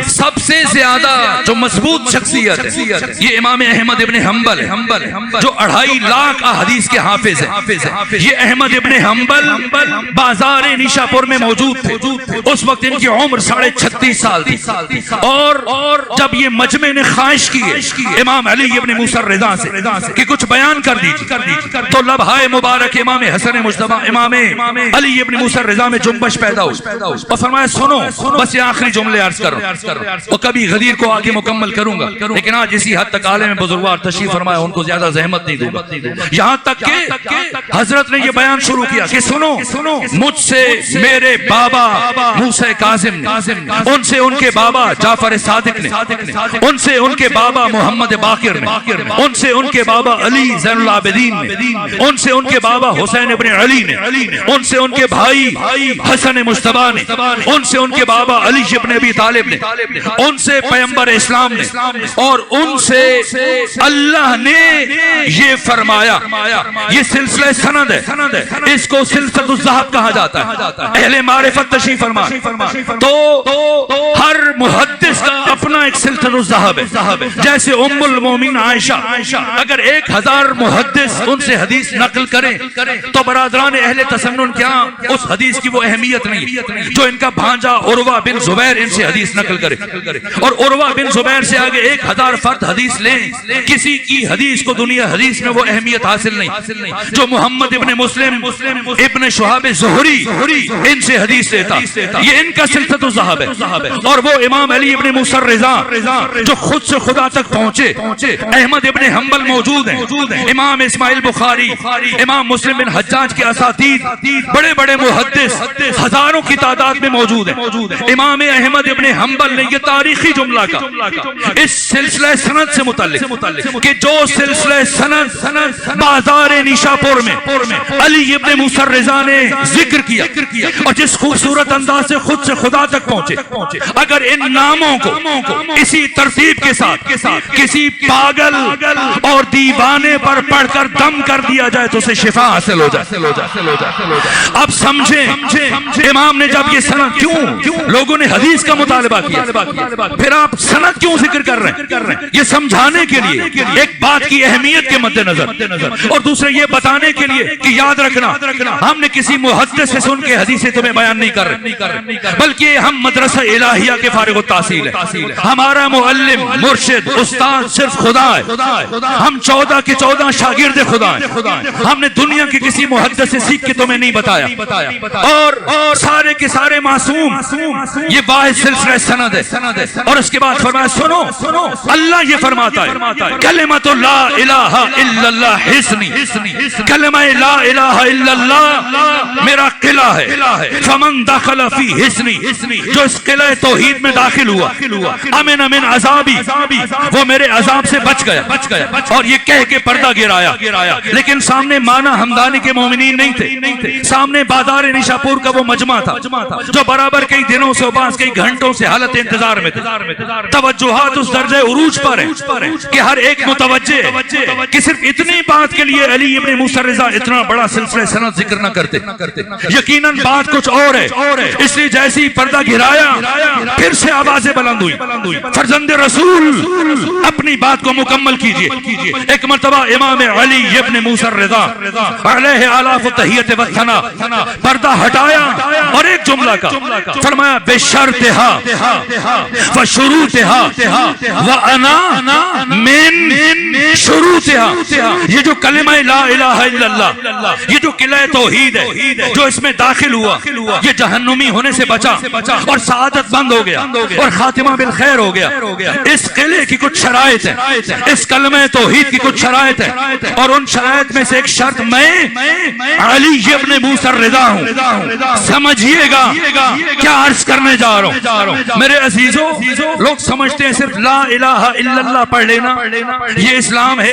سب سے زیادہ جو مضبوط شخصیت ہے یہ امام احمد ابن حنبل ہے جو 2.5 لاکھ احادیث کے حافظ ہیں. یہ احمد ابن حنبل بازار نیشا پور میں موجود تھے. اس وقت ان کی عمر 36.5 سال تھی اور جب یہ مجمع نے خواہش کی امام علی ابن موسیٰ الرضا سے کہ کچھ بیان کر دیجیے تو لبہائے مبارک امام حسن مجتبی امام علی ابن موسیٰ الرضا میں جنبش پیدا ہوئی اور فرمایا سنو بس یہ آخری جملے عرض کرو اور کبھی غدیر کو آگے مکمل کروں گا لیکن آج اسی حد تک عالم بزرگوار تشریف فرمایا ان کو زیادہ زحمت نہیں دوں گا. یہاں تک کہ حضرت نے یہ بیان شروع کیا کہ سنو مجھ سے میرے بابا موسیٰ کاظم نے ان سے ان کے بابا جعفر صادق نے ان سے ان کے بابا محمد باقر نے ان سے ان کے بابا علی زین العابدین نے ان سے ان کے بابا حسین ابن علی نے ان سے ان کے بھائی حسن مجتبی نے ان سے ان کے بابا علی ابن ابی طالب نے ان سے پیغمبر اسلام نے اور ان سے اللہ نے یہ فرمایا. یہ سلسلہ سند ہے اس کو سلسلۃ الذہب کہا جاتا ہے. اہل معرفت تشریف فرما تو ہر محدث کا اپنا ایک سلسلۃ الذہب ہے. جیسے ام المومنین عائشہ اگر 1000 محدث ان سے حدیث نقل کریں تو برادران اہل تسنن کیا اس حدیث کی وہ اہمیت نہیں جو ان کا بھانجا عروہ بن زبیر ان سے حدیث نقل کرے. اور عروہ بن زبیر سے آگے 1000 فرد حدیث لیں کسی کی حدیث کو دنیا حدیث میں وہ اہمیت حاصل نہیں جو محمد ابن مسلم ابن شہاب زہری ان سے حدیث لیتا. یہ ان کا سلسلۃ الذہب ہے. اور وہ امام علی ابن موسیٰ الرضا جو خود سے خدا تک پہنچے. احمد ابن حنبل موجود ہیں امام اسماعیل بخاری امام مسلم بن حجاج کے اساتید بڑے بڑے محدث ہزاروں کی تعداد میں موجود ہیں. امام احمد ابن حنبل نے یہ تاریخی جملہ کا اس سلسلہ سند سے متعلق کہ جو سلسلہ سند بازار نیشا پور میں علی ابن موسیٰ الرضا نے ذکر کیا اور جس خوبصورت انداز سے خود سے خدا تک پہنچے اگر ان ناموں کو اسی ترتیب کے ساتھ کسی پاگل اور دیوانے پر پڑھ کر دم کر دیا جائے تو اسے شفا حاصل ہو جائے. اب سمجھیں امام نے جب یہ سند کیوں لوگوں نے حدیث کا مطالبہ کیا پھر آپ سند کیوں ذکر کر رہے ہیں یہ سمجھانے کے لیے ایک بات کی اہمیت کے مد نظر اور دوسرے یہ بتانے کے لیے کہ یاد رکھنا ہم نے کسی محدث سے سن کے حدیثیں تمہیں بیان نہیں کر رہے بلکہ ہم مدرسہ الہیہ کے فارغ التحصیل ہے. ہمارا معلم مرشد استاد صرف خدا ہے. ہم 14 کے 14 شاگرد خدا ہیں. ہم نے دنیا کے کسی محدث سے سیکھ کے تمہیں نہیں بتایا اور سارے کے سارے معصوم یہ واحد سلسلہ سند ہے. اور اس کے بعد فرمایا سنو اللہ یہ فرماتا ہے کلمۃ لا الہ الا اللہ حسنی کلمہ لا الہ الا اللہ میرا قلعہ ہے. فمن دخل فی حسنی جو اس قلعہ توحید میں داخل ہوا امن من عذابی وہ میرے عذاب سے بچ گیا. اور یہ کہہ کے پردہ گرایا لیکن سامنے مانا ہمدانی کے مومنین نہیں تھے. سامنے بازار نیشا پور کا وہ مجمع تھا جو برابر کئی دنوں سے بعض کئی گھنٹوں سے حالت انتظار میں تھے. توجہات اس درجہ عروج پر ہے کہ ہر ایک متوجہ کہ صرف اتنی بات کے لیے علی ابن موسیٰ الرضا اتنا بڑا سلسلہ سند ذکر نہ کرتے. یقیناً بات کچھ اور ہے. اس لیے جیسی پردہ گرایا پھر سے آوازیں بلند ہوئی فرزند رسول اپنی بات کو مکمل کیجئے. ایک مرتبہ امام علی ابن موسیٰ الرضا علیہ آلاف التحیت و ثنا پردہ ہٹایا اور ایک جملہ کا فرمایا بشرطہا وشروطہا وانا من شروطہا. یہ جو کلمہ لا الہ الا اللہ یہ جو قلعہ توحید ہے جو اس میں داخل ہوا یہ جہنمی ہونے سے بچا اور سعادت مند ہو گیا اور خاتمہ بالخیر ہو گیا. اس قلعے کی کچھ شرائط ہیں اس کلمہ توحید کی کچھ شرائط ہیں اور ان شرائط میں سے ایک شرط میں علی ابن موسیٰ الرضا ہوں. سمجھیے گا کیا عرض کرنے جا رہا ہوں میرے عزیزوں. لوگ سمجھتے ہیں صرف لا الہ الا اللہ پڑھ لینا یہ اسلام ہے.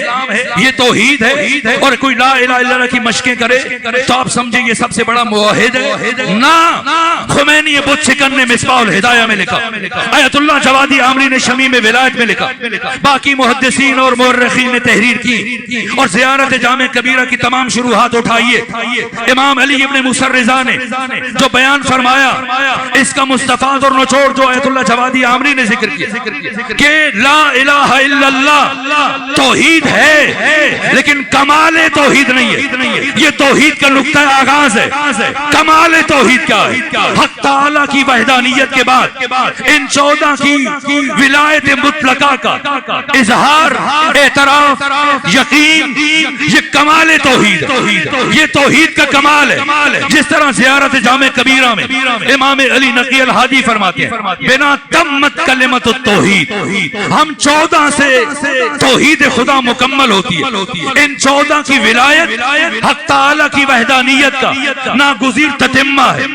یہ توحید ہے، اور کوئی لا الہ الا اللہ کی مشقیں کرے تو آپ سمجھیں یہ سب سے بڑا موحد ہے؟ نہ، خمینی بت شکن نے مصباح الہدایہ میں لکھا، آیت اللہ جوادی عامری نے شمیم ولایت میں لکھا، باقی محدثین اور مورخین نے تحریر کی، اور زیارت جامع کبیرہ کی تمام شروحات اٹھائیے۔ امام علی ابن موسیٰ رضا نے جو بیان فرمایا، اس کا مستفاد اور نچوڑ جو آیت اللہ جوادی عامری نے ذکر کیا کہ لا الہ الا اللہ توحید ہے، لیکن کمال توحید نہیں ہے۔ یہ توحید کا نقطہ آغاز ہے۔ کمال توحید کیا ہے؟ حق تعالی کی وحدانیت کے بعد ان 14 کی ولایت مطلقہ کا اظہار، اعتراف، یقین، یہ کمال توحید ہے۔ یہ توحید کا کمال ہے۔ جس طرح زیارت جامع کبیرہ میں امام علی نقی الہادی فرماتے ہیں بنا تمت کلمت التوحید، ہم 14 سے توحید خدا مکمل ہوتی ہے۔ ان 14 کی ولایت حق تعالی کی وحدانیت کا ناگزیر تتمہ ہے،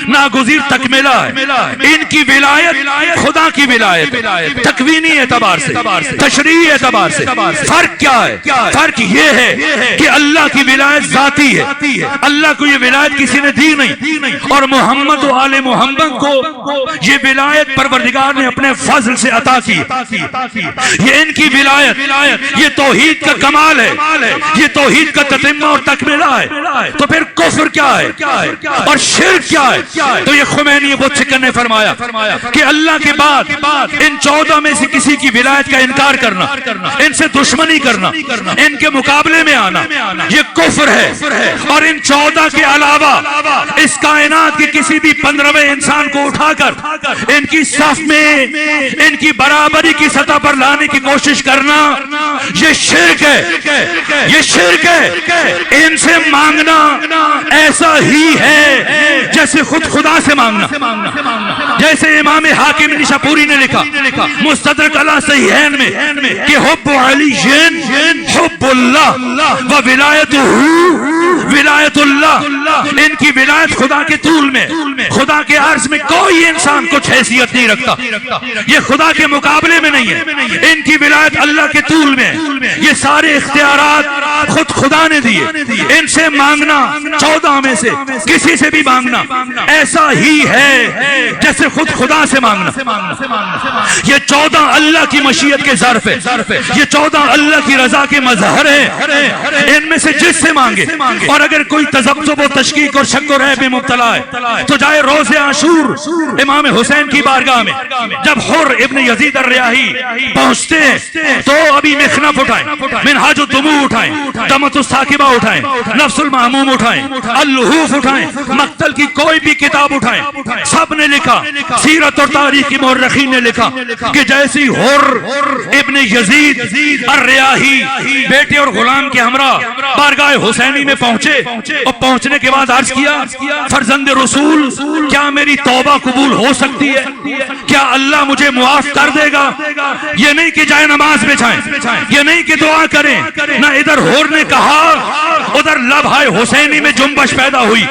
ناگزیر تکملہ ہے۔ ان کی ولایت خدا کی ولایت تکوینی اعتبار سے، تشریعی اعتبار سے فرق کیا ہے؟ فرق یہ ہے کہ اللہ کی ولایت ذاتی ہے، اللہ کو یہ ولایت کسی نے دی نہیں، اور محمد و آل محمد کو یہ ولایت پروردگار نے اپنے فضل سے عطا کی۔ یہ ان کی ولایت، یہ توحید کا کمال ہے، یہ توحید کا تتمہ اور تکملہ ہے۔ تو پھر کفر کیا ہے اور شرک کیا ہے؟ تو یہ خمینی بت شکن نے فرمایا کہ اللہ کے بعد ان 14 میں سے کسی کی ولایت کا انکار کرنا، ان سے دشمنی کرنا، ان کے مقابلے میں آنا، یہ کفر ہے۔ اور ان 14 کے علاوہ اس کائنات کے کسی بھی 15ویں انسان کو اٹھا کر ان کی صف میں ان کی برابری کی سطح پر لانے کی کوشش کرنا، یہ شرک ہے، یہ شرک ہے۔ ان سے مانگنا ایسا ہی ہے جیسے خود خدا سے مانگنا۔ جیسے امام حاکم نشاپوری نے لکھا مستدرک علی صحیحین میں کہ حب علی حب اللہ و ولایتہ ولایت اللہ، ان کی ولایت خدا کے طول میں، خدا کے عرض میں کوئی انسان کچھ حیثیت نہیں رکھتا، یہ خدا کے مقابلے میں نہیں ہے۔ ان کی ولایت اللہ کے طول میں، یہ سارے اختیارات خود خدا نے دیے۔ ان سے مانگنا 14 میں سے کسی سے بھی مانگنا ایسا ہی ہے جیسے خود خدا سے مانگنا۔ یہ 14 اللہ کی مشیت کے ظرف ہے، یہ 14 اللہ کی رضا کے مظہر ہے۔ ان میں سے جس سے مانگے، اور اگر کوئی تذبذب و تشکیک اور شک و ریب میں مبتلا ہے تو جائے روز عاشور امام حسین کی بارگاہ میں۔ جب حر ابن یزید الریاحی پہنچتے ہیں تو ابھی مخنف اٹھائیں، منہاج الدموع اٹھائیں، دمۃ الثاقبہ اٹھائیں، نفس المعموم اٹھائیں، اللحوف اٹھائیں، مقتل کی کوئی بھی کتاب اٹھائیں، سب نے لکھا، سیرت اور تاریخ کی مورخین نے لکھا کہ جیسی حر ابن یزید الریاحی بیٹے اور غلام کے ہمراہ بارگاہ حسینی میں پہنچے، اور پہنچنے کے بعد عرض کیا فرزند رسول کیا میری توبہ قبول ہو سکتی ہے؟ کیا اللہ مجھے معاف کر دے گا؟ یہ نہیں کہ جائے نماز بچھائیں، یہ نہیں کہ دعا کریں، نہ ادھر حر نے کہا ادھر لبھائے حسینی میں جنبش پیدا ہوئی۔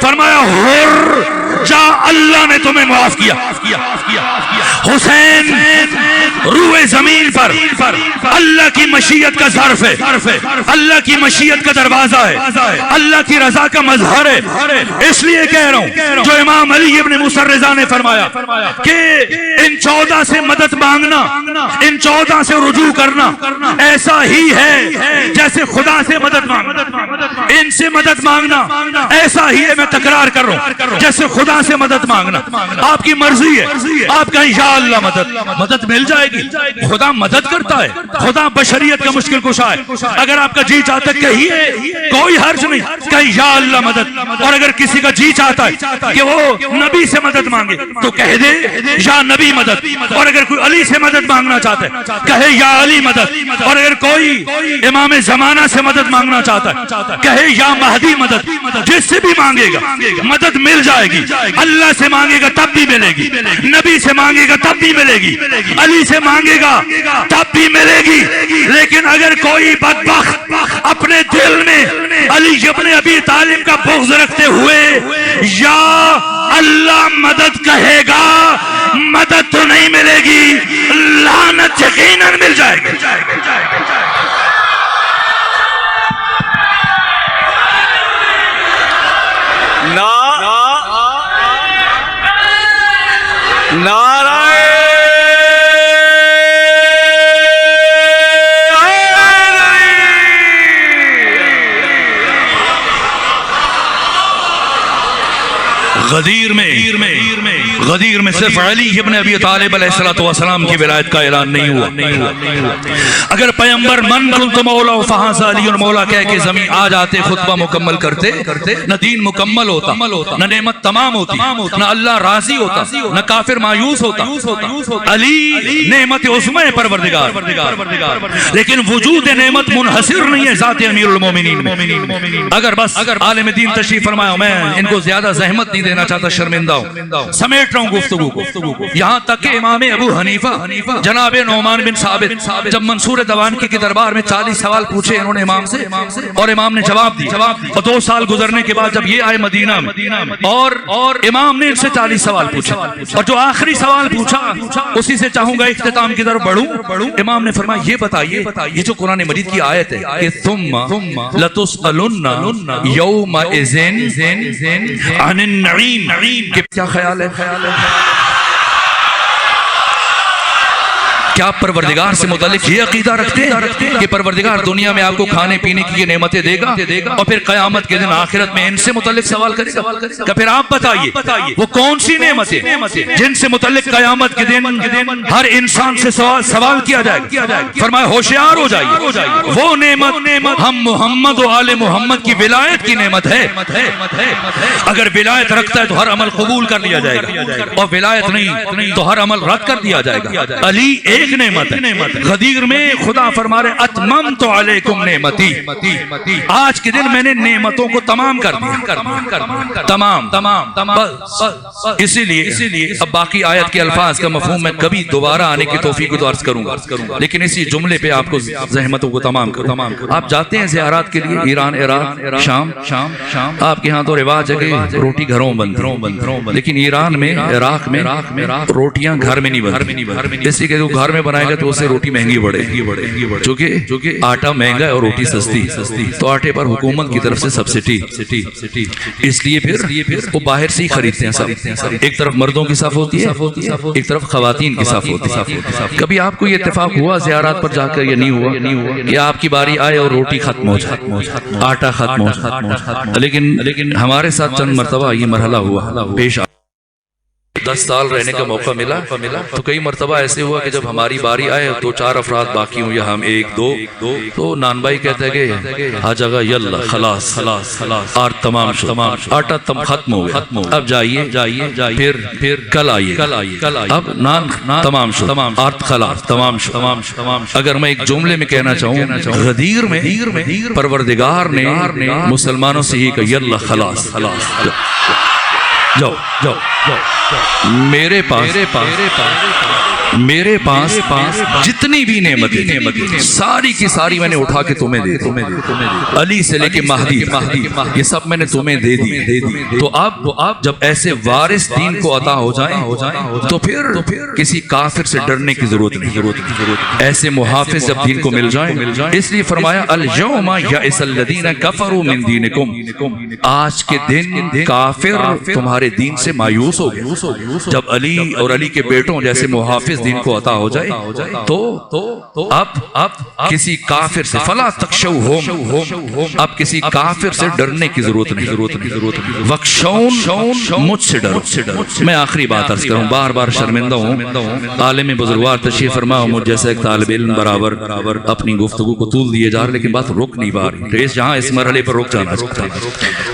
فرمایا حر جا، اللہ نے تمہیں معاف کیا۔ حسین روئے زمین پر اللہ کی مشیت کا ظرف ہے، اللہ کی مشیت کا دروازہ ہے، اللہ کی رضا کا مظہر ہے۔ اس لیے کہہ رہا ہوں جو امام علی ابن موسیٰ رضا نے فرمایا کہ ان 14 سے مدد مانگنا، ان 14 سے رجوع کرنا ایسا ہی ہے جیسے خدا سے مدد مانگنا۔ ان سے مدد مانگنا ایسا ہی ہے، میں تکرار کر رہا ہوں، جیسے خدا سے مدد مانگنا۔ آپ کی مرضی ہے، آپ کہیں یا اللہ مدد مل جائے گی۔ خدا مدد کرتا ہے، خدا بشریت کا مشکل کشا ہے۔ اگر آپ کا جی چاہتا کہیے کوئی حرج نہیں، کہیں یا اللہ مدد۔ اور اگر کسی کا جی چاہتا ہے کہ وہ نبی سے مدد مانگے تو کہہ دے یا نبی مدد۔ اور اگر کوئی علی سے مدد مانگنا چاہتا ہے کہے یا علی مدد۔ اور اگر کوئی امام زمانہ سے مدد مانگنا چاہتا ہے کہے یا مہدی مدد۔ جس سے بھی مانگے گا مدد مل جائے گی۔ اللہ سے مانگے گا تب بھی ملے گی، نبی سے مانگے گا تب بھی ملے گی، علی سے مانگے گا تب بھی ملے گی۔ لیکن اگر کوئی بدبخت اپنے دل میں علی ابن ابی طالب کا بغض رکھتے ہوئے یا اللہ مدد کہے گا، مدد تو نہیں ملے گی، لعنت یقیناً مل جائے گی۔ غدیر میں صرف علی ابن ابی طالب علیہ السلام کی ولایت کا اعلان نہیں ہوا. اگر پیغمبر من کنت مولا فہذا علی مولا کہہ کے زمین آ جاتے خطبہ مکمل کرتے نہ دین مکمل ہوتا نہ نعمت تمام ہوتی نہ اللہ راضی ہوتا نہ کافر مایوس ہوتا. علی نعمت عظمی پروردگار لیکن وجود نعمت منحصر نہیں ہے ذات امیر المومنین میں. اگر بس عالم دین تشریف فرمایا, میں ان کو زیادہ زحمت نہیں دینا چاہتا, شرمندہ ہوں, سمیٹ رہا ہوں گفتگو کو. یہاں تک کہ امام ابو حنیفہ جناب نعمان بن ثابت جب منصور دوانکی کے دربار میں 40 سوال پوچھے انہوں نے امام سے اور امام نے جواب دی, اور 2 سال گزرنے کے بعد جب یہ آئے مدینہ میں اور امام نے ان سے 40 سوال پوچھے اور جو آخری سوال پوچھا اسی سے چاہوں گا اختتام کی طرف بڑھوں. امام نے فرمایا یہ بتائیے یہ جو قرآن مجید کی آیت ہے کہ ثم لتسألن یومئذ عن النعیم, کیا خیال ہے؟ کیا پروردگار سے متعلق یہ عقیدہ رکھتے ہیں کہ پروردگار دنیا میں آپ کو کھانے پینے کی یہ نعمتیں دے گا اور پھر قیامت کے دن آخرت میں ان سے متعلق سوال کرے گا؟ کہ پھر آپ بتائیے وہ کون سی نعمتیں جن سے متعلق قیامت کے دن ہر انسان سے سوال کیا جائے گا؟ فرمایا ہوشیار ہو جائیے, وہ نعمت ہم محمد و آل محمد کی ولایت کی نعمت ہے. اگر ولایت رکھتا ہے تو ہر عمل قبول کر لیا جائے گا, اور ولایت نہیں تو ہر عمل رد کر دیا جائے گا. علی ایک نعمت ہے. غدیر میں خدا فرما رہے اتممت علیکم نعمتی, آج کے دن میں نے نعمتوں کو تمام کر دیا, تمام. اسی لیے اب باقی آیت کے الفاظ کا مفہوم میں کبھی دوبارہ آنے کی توفیق تو عرض کروں گا, لیکن اسی جملے پہ آپ کو زحمتوں کو تمام کروں. آپ جاتے ہیں زیارات کے لیے ایران, عراق, شام. آپ کے ہاں تو رواج ہے کہ روٹی گھروں بند, لیکن ایران میں, عراق میں روٹیاں گھر میں نہیں بنتی. جیسے کہ گھر میں بنائے گا تو اسے روٹی مہنگی بڑھے, چونکہ آٹا مہنگا ہے اور روٹی سستی, تو آٹے پر حکومت کی طرف سے سبسڈی, اس لیے پھر وہ باہر سے ہی خریدتے ہیں سب. ایک طرف مردوں کی صف ہوتی ہے, ایک طرف خواتین کی صف ہوتی ہے. کبھی آپ کو یہ اتفاق ہوا زیارات پر جا کر یہ نہیں ہوا کہ آپ کی باری آئے اور روٹی ختم ہو جائے, آٹا ختم ہو جائے؟ لیکن ہمارے ساتھ چند مرتبہ یہ مرحلہ ہوا پیش 10 سال رہنے کا موقع ملا تو کئی مرتبہ ایسے ہوا کہ جب ہماری باری آئے 2-4 افراد باقی ہوں یا ہم 1-2 تو نان بھائی کہتے ہیں کہ آ جگہ یلا خلاص اور تمام آٹا ختم ہو گیا, اب جائیے پھر کل آئیے, اب نان تمام آرت خلاص تمام. اگر میں ایک جملے میں کہنا چاہوں, غدیر میں پروردگار نے مسلمانوں سے ہی کہ یلا خلاص جاؤ میرے پاس جتنی بھی نعمتیں ساری کی ساری میں نے اٹھا کے تمہیں دے دی, علی سے لے کے مہدی یہ سب میں نے تمہیں دے دی. تو اب جب ایسے وارث دین کو عطا ہو جائیں تو پھر کسی کافر سے ڈرنے کی ضرورت نہیں, ایسے محافظ جب دین کو مل جائیں. اس لیے فرمایا الیوم یئس الذین کفروا من دینکم, آج کے دن کافر تمہارے دین سے مایوس ہو گئے. جب علی اور علی کے بیٹوں جیسے محافظ دین کو عطا ہو جائے تو اب کسی کافر سے فلا تخشوہم, اب کسی کافر سے ڈرنے کی ضرورت نہیں. وخشون مجھ سے ڈرو. میں آخری بات عرض کروں, بار شرمندہ ہوں, عالم بزرگوار تشریف فرما, مجھ جیسا ایک طالب علم برابر اپنی گفتگو کو طول دیے جا رہے لیکن بات رک نہیں پا رہی, جہاں اس مرحلے پر رک جانا چاہتا ہے.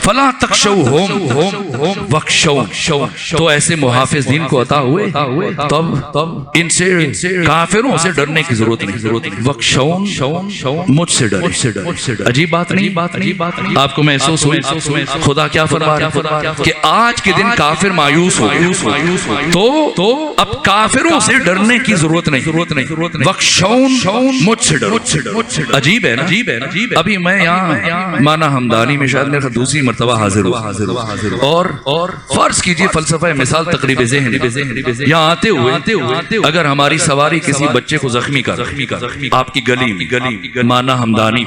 فلا تخشوہم وخشون, تو ایسے محافظ دین کو عطا ہوئے تب ان سے کافروں سے ڈرنے کی ضرورت نہیں. وخشون مجھ سے ڈر. عجیب بات نہیں, آپ کو محسوس ہوئی خدا کیا فرما رہا ہے کہ آج کے دن کافر مایوس ہو تو اب کافروں سے ڈرنے کی ضرورت نہیں. وخشون مجھ سے ڈر. عجیب ہے نا. ابھی میں یہاں مانا ہمدانی میں شاید میرا دوسری مرتبہ حاضر ہوا, اور فرض کیجئے فلسفہ مثال تقریب ذہن یہاں آتے ہوئے اگر ہماری سواری کسی بچے کو زخمی کر آپ کی گلی میں مانا ہمدانی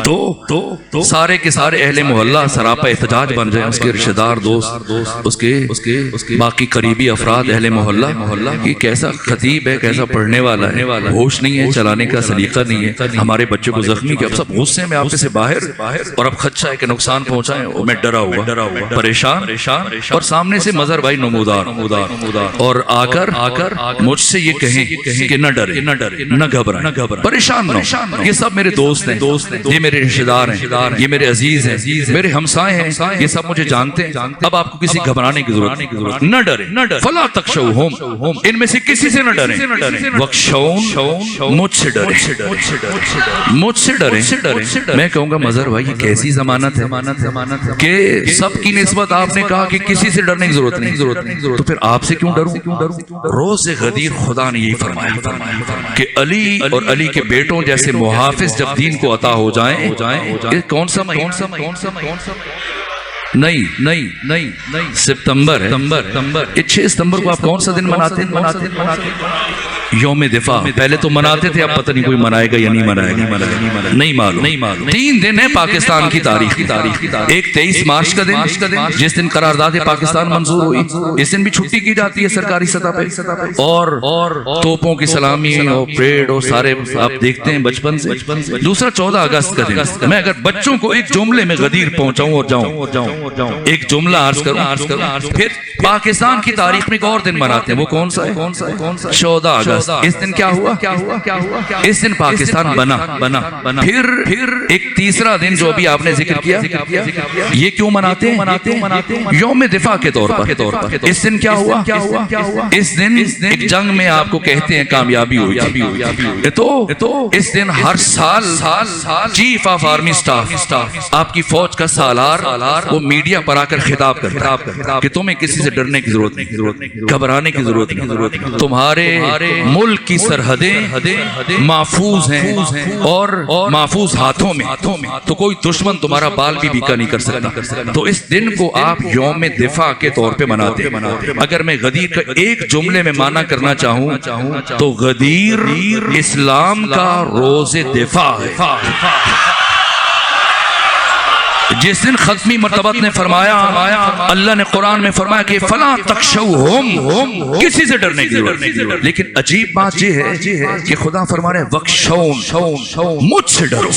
تو سارے کے سارے اہل محلہ سراپا احتجاج بن جائیں، اس کے رشتہ دار دوست، اس کے باقی قریبی افراد اہل محلہ کہ کیسا خطیب ہے، کیسا پڑھنے والا ہے، ہوش نہیں ہے، چلانے کا سلیقہ نہیں ہے، ہمارے بچے کو زخمی کیا، اب سب غصے میں آپ سے باہر اور اب خدشہ ہے کہ نقصان پہنچائیں، میں ڈرا ہوا پریشان، اور سامنے سے مظہر بھائی نمودار اور آ کر مجھ سے یہ کہیں کہ نہ ڈرے نہ گھبرائیں، پریشان نہ ہو، یہ سب میرے دوست ہیں، یہ میرے رشتہ دار ہیں، یہ میرے عزیز ہیں، میرے ہمسائے ہیں، یہ سب مجھے جانتے ہیں، اب آپ کو کسی گھبرانے کی ضرورت نہیں، نہ ڈرے، فلا تخشوہم، ان میں سے کسی سے نہ ڈریں، وخشون، مجھ سے ڈریں، مجھ سے ڈریں۔ میں کہوں گا مظہر بھائی یہ کیسی ضمانت ہے کہ سب کی نسبت آپ نے کہا کہ کسی سے ڈرنے کی ضرورت نہیں، تو پھر آپ سے کیوں ڈروں؟ روز غدیر خدا نے یہی فرمایا کہ علی اور علی کے بیٹوں جیسے محافظ جب دین کو عطا ہو جائیں، یہ کون سا مہینہ؟ نہیں ستمبر ہے، یہ 6 ستمبر کو آپ کون سا دن مناتے ہیں؟ یوم دفاع۔ پہلے تو مناتے تھے، اب پتہ نہیں کوئی منائے گا یا نہیں منائے گا، نہیں معلوم۔ 3 دن ہے پاکستان کی تاریخ، ایک 23 مارچ کا دن جس دن قرارداد پاکستان منظور ہوئی، اس دن بھی چھٹی کی جاتی ہے سرکاری سطح پہ، اور توپوں کی سلامی اور پریڈ اور سارے آپ دیکھتے ہیں بچپن سے۔ دوسرا 14 اگست کا دن، میں اگر بچوں کو ایک جملے میں غدیر پہنچاؤں اور جاؤں ایک جملہ عرض کروں، پھر پاکستان کی تاریخ میں ایک اور دن مناتے ہیں، وہ کون سا ہے؟ 14 اگست۔ اس دن کیا ہوا؟ اس دن پاکستان بنا۔ پھر ایک تیسرا دن جو ابھی آپ نے ذکر کیا، یہ کیوں مناتے ہیں؟ یوم دفاع کے طور پر۔ اس دن کیا ہوا؟ اس دن ایک جنگ میں آپ کو کہتے ہیں کامیابی ہوئی، تو اس دن ہر سال چیف آف آرمی سٹاف، آپ کی فوج کا سالار، وہ میڈیا پر آ کر خطاب کرتا کہ تمہیں کسی سے ڈرنے کی ضرورت نہیں، گھبرانے کی ضرورت نہیں، تمہارے ملک کی سرحدیں محفوظ ہیں اور محفوظ ہاتھوں میں، تو کوئی دشمن تمہارا بال بھی بیکا نہیں کر سکتا۔ تو اس دن کو آپ یوم دفاع کے طور پہ مناتے ہیں۔ اگر میں غدیر کا ایک جملے میں معنی کرنا چاہوں تو غدیر اسلام کا روز دفاع ہے۔ جس دن ختمی مرتبت نے فرمایا، اللہ نے قرآن میں فرمایا کہ فلا تخشوہم، کسی سے ڈرنے کی ضرورت نہیں، لیکن عجیب بات یہ ہے کہ خدا فرما رہے وخشون، مجھ سے ڈرو۔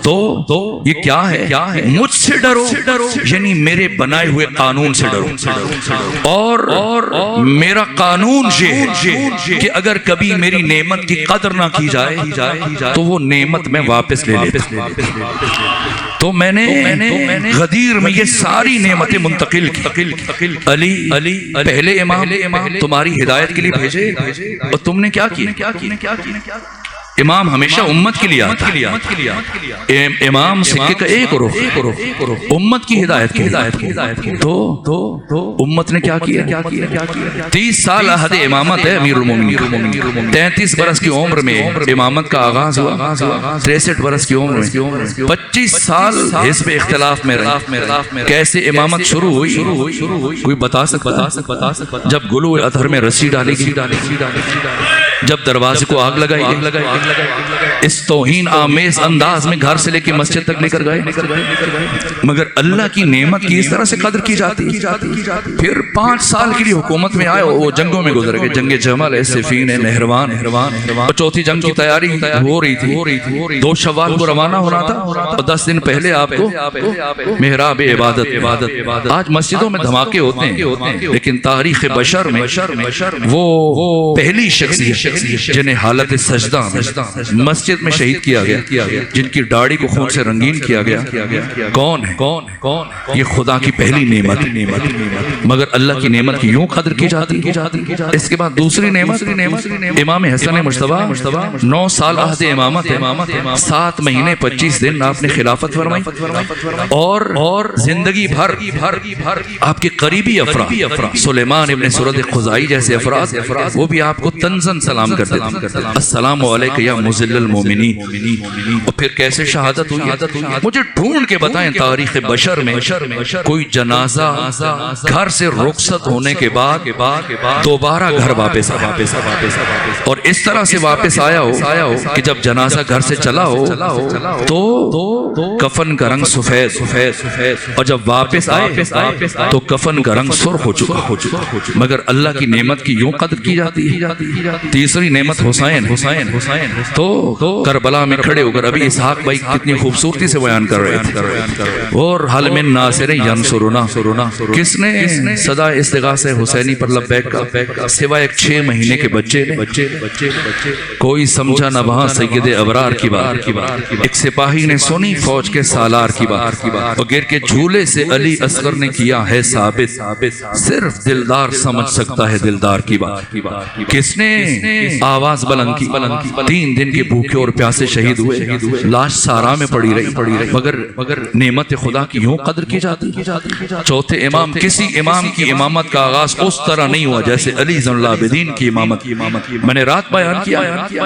تو یہ کیا ہے؟ مجھ سے ڈرو یعنی میرے بنائے ہوئے قانون سے ڈرو، اور میرا قانون یہ ہے کہ اگر کبھی میری نعمت کی قدر نہ کی جائے تو وہ نعمت میں واپس لے لیتا۔ تو میں نے غدیر میں یہ ساری نعمتیں منتقل کی۔ علی پہلے امام تمہاری ہدایت کے لیے بھیجے، اور تم نے کیا کیا؟ امام ہمیشہ امت کے لیے آتا ہے، امام سکے کا ایک رخ، امت کی ہدایت کی۔ تو امت نے کیا کیا؟ 30 سال عہد امامت ہے امیر المومنین، 33 برس کی عمر میں امامت کا آغاز ہوا، 63 برس کی عمر میں 25 سال حزب اختلاف میں رہے۔ کیسے امامت شروع ہوئی؟ کوئی بتا سکتا؟ جب گلو اطہر میں رسی ڈالی گئی، جب دروازے کو آگ لگائی، اس توہین آمیز انداز میں گھر سے لے کے مسجد تک لے کر گئے، مگر اللہ کی نعمت کی اس طرح سے قدر کی جاتی۔ پھر 5 سال کے لیے حکومت میں آئے، وہ جنگوں میں گزر گئے، جنگ جمل ہے، صفین ہے، نہروان، اور چوتھی جنگ کی تیاری ہو رہی تھی۔ 2 شوال کو روانہ ہونا تھا، اور 10 دن پہلے آپ کو محراب عبادت۔ آج مسجدوں میں دھماکے ہوتے ہیں، لیکن تاریخ بشر میں وہ پہلی شخصیت جنہیں حالت سجدہ مسجد میں شہید کیا گیا، جن کی داڑھی کو خون سے رنگین کیا گیا، کون ہے؟ یہ خدا کی پہلی نعمت، مگر اللہ کی نعمت کی یوں قدر کی جاتی۔ اس کے بعد دوسری نعمت امام حسن مجتبیٰ، 9 سال عہد امامت، 7 مہینے 25 دن آپ نے خلافت فرمائی، اور زندگی بھر آپ کے قریبی افراد، سلیمان ابن سرد خزائی جیسے افراد، وہ بھی آپ کو تنزن سلام سلام کرتے تھے، السلام علیک یا مذل المومنین. اور پھر کیسے شہادت ہوئی؟ مجھے ڈھونڈ کے بتائیں تاریخ بشر میں کوئی جنازہ گھر سے رخصت ہونے کے بعد دوبارہ گھر واپس اور اس طرح سے واپس آیا ہو کہ جب جنازہ گھر سے چلا ہو تو کفن کا رنگ سفید اور جب واپس آئے تو کفن کا رنگ سرخ ہو چکا. مگر اللہ کی نعمت کی یوں قدر کی جاتی ہے. تیسری نعمت حسین تو کربلا میں کھڑے ہو کر ابھی اسحاق بھائی کتنی خوبصورتی سے بیان کر رہے تھے. اور حل من ناصر ینصرنا، کس نے صدا استغاثہ حسینی پر لبیک کا سوائے ایک 6 مہینے کے بچے نے؟ کوئی سمجھا نہ وہاں سید ابرار کی بات. ایک سپاہی نے سنی فوج کے سالار کی بات، اور گر کے جھولے سے علی اصغر نے کیا ہے ثابت، صرف دلدار سمجھ سکتا ہے دلدار کی بات. کس نے آواز بلند کی؟ 3 دن کے بھوکے اور پیاسے شہید ہوئے، لاش سارا میں پڑی رہی، مگر نعمت خدا کی یوں قدر کی جاتی. چوتھے امام، کسی امام کی امامت کا آغاز اس طرح نہیں ہوا جیسے علی زین العابدین کی امامت. میں نے رات بیان کیا